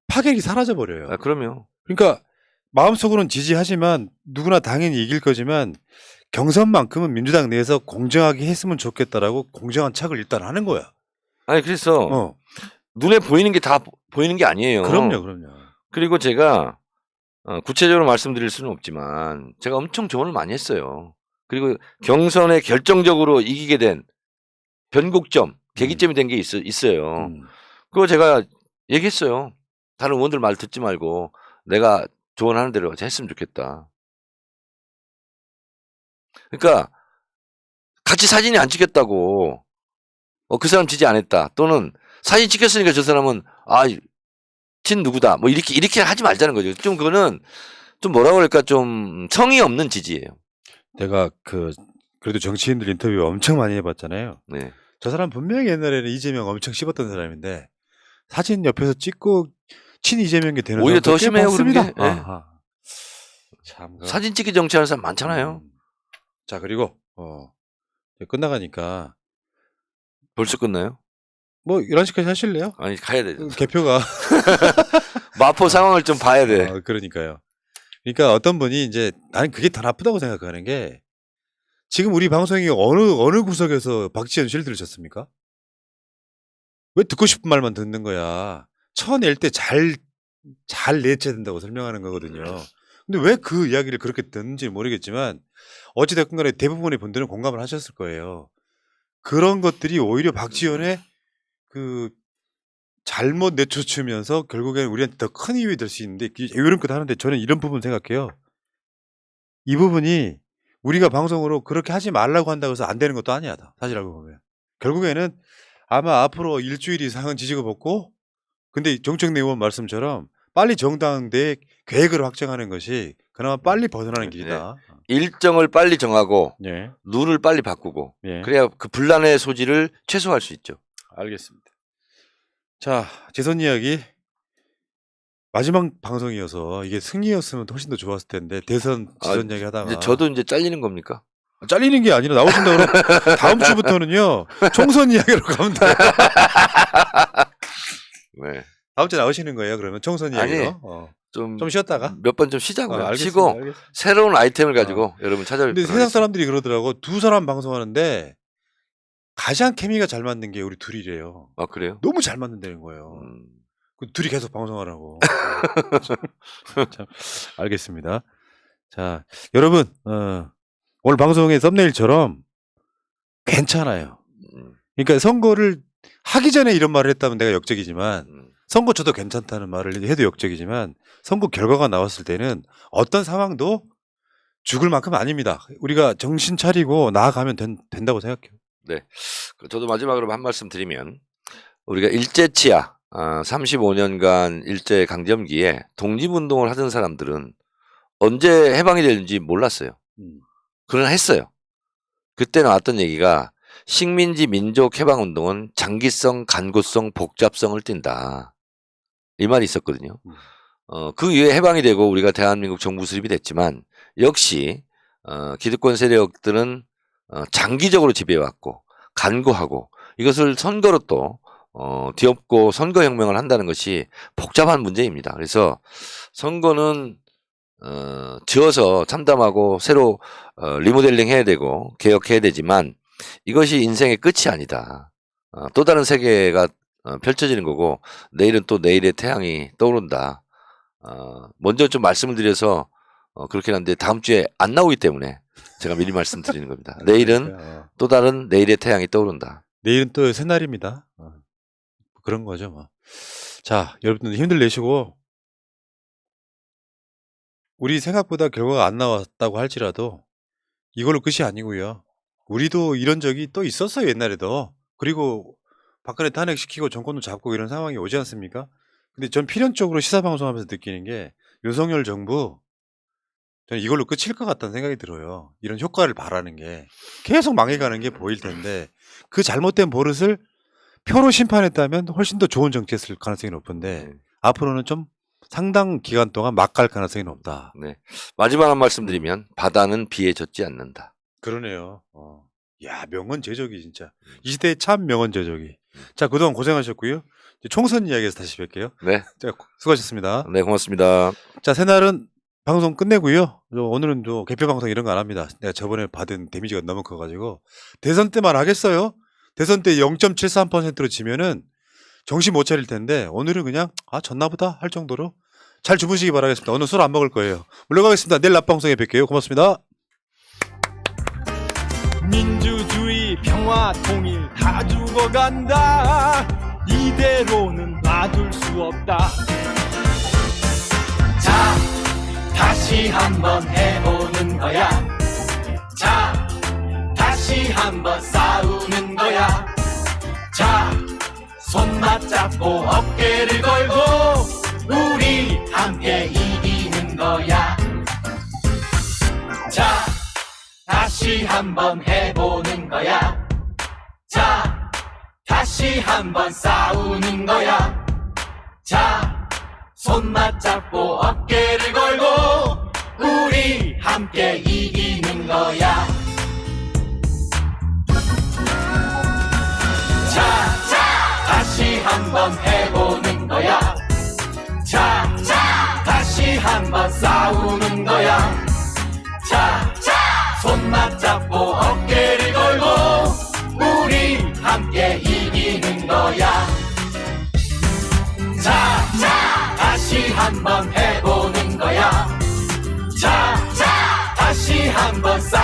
파격이 사라져 버려요. 그럼요. 그러니까 마음속으로는 지지하지만 누구나 당연히 이길 거지만 경선만큼은 민주당 내에서 공정하게 했으면 좋겠다라고 공정한 착을 일단 하는 거야. 아니 그래서 눈에 보이는 게 다 보이는 게 아니에요. 그럼요. 그리고 제가 구체적으로 말씀드릴 수는 없지만 제가 엄청 조언을 많이 했어요. 그리고 경선에 결정적으로 이기게 된 변곡점, 계기점이 된 게 있어요. 그거 제가 얘기했어요. 다른 의원들 말 듣지 말고 내가 조언하는 대로 했으면 좋겠다. 그러니까 같이 사진이 안 찍혔다고 그 사람 지지 안 했다. 또는 사진 찍혔으니까 저 사람은 친 누구다. 뭐 이렇게 하지 말자는 거죠. 좀 그거는 좀 뭐라 그럴까 좀 성의 없는 지지예요. 내가 그래도 정치인들 인터뷰 엄청 많이 해봤잖아요. 네. 저 사람 분명히 옛날에는 이재명 엄청 씹었던 사람인데 사진 옆에서 찍고 친 이재명이 되는 오히려 더 심해요 그런 게. 네. 참 사진 찍기 정치하는 사람 많잖아요. 자 그리고 끝나가니까 벌써 끝나요? 뭐 11시까지 하실래요? 아니 가야 돼. 개표가 마포 상황을 좀 봐야 돼. 그러니까요. 그러니까 어떤 분이 이제 나는 그게 더 나쁘다고 생각하는 게 지금 우리 방송이 어느 구석에서 박지원 씨를 들으셨습니까? 왜 듣고 싶은 말만 듣는 거야? 쳐낼 때 잘 잘 내쳐야 된다고 설명하는 거거든요. 근데 왜 그 이야기를 그렇게 듣는지 모르겠지만 어찌됐건 간에 대부분의 분들은 공감을 하셨을 거예요. 그런 것들이 오히려 박지원의 그 잘못 내쫓으면서 결국에는 우리한테 더 큰 이유가 될 수 있는데 이런 것 하는데 저는 이런 부분 생각해요. 이 부분이 우리가 방송으로 그렇게 하지 말라고 한다고 해서 안 되는 것도 아니야. 사실 알고 보면. 결국에는 아마 앞으로 일주일 이상은 지지고 볶고 근데 정청래 의원 말씀처럼 빨리 정당대 계획을 확정하는 것이 그나마 빨리 벗어나는 길이다. 일정을 빨리 정하고 네. 룰을 빨리 바꾸고 네. 그래야 그 분란의 소지를 최소화할 수 있죠. 알겠습니다. 자, 재선 이야기 마지막 방송이어서 이게 승리였으면 훨씬 더 좋았을 텐데 대선 지선 이야기 하다가 이제 저도 이제 잘리는 겁니까? 잘리는 게 아니라 나오신다 그러면 다음 주부터는요 총선 이야기로 가면 돼요. 네. 다음 주에 나오시는 거예요 그러면 총선 이야기로? 좀 쉬었다가 몇 번 좀 쉬자고요. 알겠습니다, 쉬고 알겠습니다. 새로운 아이템을 가지고 여러분 찾아뵙도록 근데 세상 사람들이 그러더라고. 두 사람 방송하는데 가장 케미가 잘 맞는 게 우리 둘이래요. 아 그래요? 너무 잘 맞는다는 거예요. 그 둘이 계속 방송하라고. 참, 알겠습니다. 자, 여러분 오늘 방송의 썸네일처럼 괜찮아요. 그러니까 선거를 하기 전에 이런 말을 했다면 내가 역적이지만 선거 저도 괜찮다는 말을 해도 역적이지만 선거 결과가 나왔을 때는 어떤 상황도 죽을 만큼 아닙니다. 우리가 정신 차리고 나아가면 된다고 생각해요. 네. 저도 마지막으로 한 말씀 드리면 우리가 일제치하 35년간 일제 강점기에 독립운동을 하던 사람들은 언제 해방이 되는지 몰랐어요. 그러나 했어요. 그때 나왔던 얘기가 식민지 민족 해방운동은 장기성, 간구성, 복잡성을 띈다. 이 말이 있었거든요. 그 이후에 해방이 되고 우리가 대한민국 정부 수립이 됐지만 역시 기득권 세력들은 장기적으로 지배해왔고 간구하고 이것을 선거로 또 뒤엎고 선거혁명을 한다는 것이 복잡한 문제입니다. 그래서 선거는 지어서 참담하고 새로 리모델링 해야 되고 개혁해야 되지만 이것이 인생의 끝이 아니다. 또 다른 세계가 펼쳐지는 거고 내일은 또 내일의 태양이 떠오른다. 먼저 좀 말씀을 드려서 그렇긴 한데 다음 주에 안 나오기 때문에 제가 미리 말씀드리는 겁니다. 내일은 또 다른 내일의 태양이 떠오른다. 내일은 또 새날입니다. 그런 거죠 뭐. 자, 여러분들 힘들 내시고 우리 생각보다 결과가 안 나왔다고 할지라도 이걸로 끝이 아니고요. 우리도 이런 적이 또 있었어요 옛날에도. 그리고 박근혜 탄핵시키고 정권도 잡고 이런 상황이 오지 않습니까? 근데 전 필연적으로 시사방송하면서 느끼는 게 윤석열 정부 저는 이걸로 끝일 것 같다는 생각이 들어요. 이런 효과를 바라는 게 계속 망해가는 게 보일 텐데 그 잘못된 버릇을 표로 심판했다면 훨씬 더 좋은 정치했을 가능성이 높은데 앞으로는 좀 상당 기간 동안 막 갈 가능성이 높다. 네. 마지막 한 말씀 드리면 바다는 비에 젖지 않는다. 그러네요. 야, 명언 제적이 진짜. 이 시대의 참 명언 제적이. 자, 그동안 고생하셨고요. 이제 총선 이야기에서 다시 뵐게요. 네. 자, 수고하셨습니다. 네, 고맙습니다. 자, 새날은 방송 끝내고요. 오늘은 개표 방송 이런 거 안 합니다. 내가 저번에 받은 데미지가 너무 커가지고 대선 때만 하겠어요. 대선 때 0.73%로 지면은 정신 못 차릴 텐데 오늘은 그냥 졌나보다 할 정도로 잘 주무시기 바라겠습니다. 오늘 술 안 먹을 거예요. 물러가겠습니다. 내일 낮방송에 뵐게요. 고맙습니다. 민주주의 평화 통일 다 죽어간다. 이대로는 놔둘 수 없다. 자, 다시 한번 해보는 거야. 자, 다시 한번 싸우는 거야. 자, 손 맞잡고 어깨를 걸고 우리 함께 이기는 거야. 자, 다시 한번 해보는 거야. 자, 다시 한번 싸우는 거야. 자, 손 맞잡고 어깨를 걸고 우리 함께 이기는 거야. 자, 다시 한번 해보는 거야. 자, 다시 한번 싸우는 거야. 자, 손 맞잡고 어깨를 걸고 우리 함께 이기는 거야. 자, 다시 한번 한번 해보는 거야. 자, 다시 한번 싸우는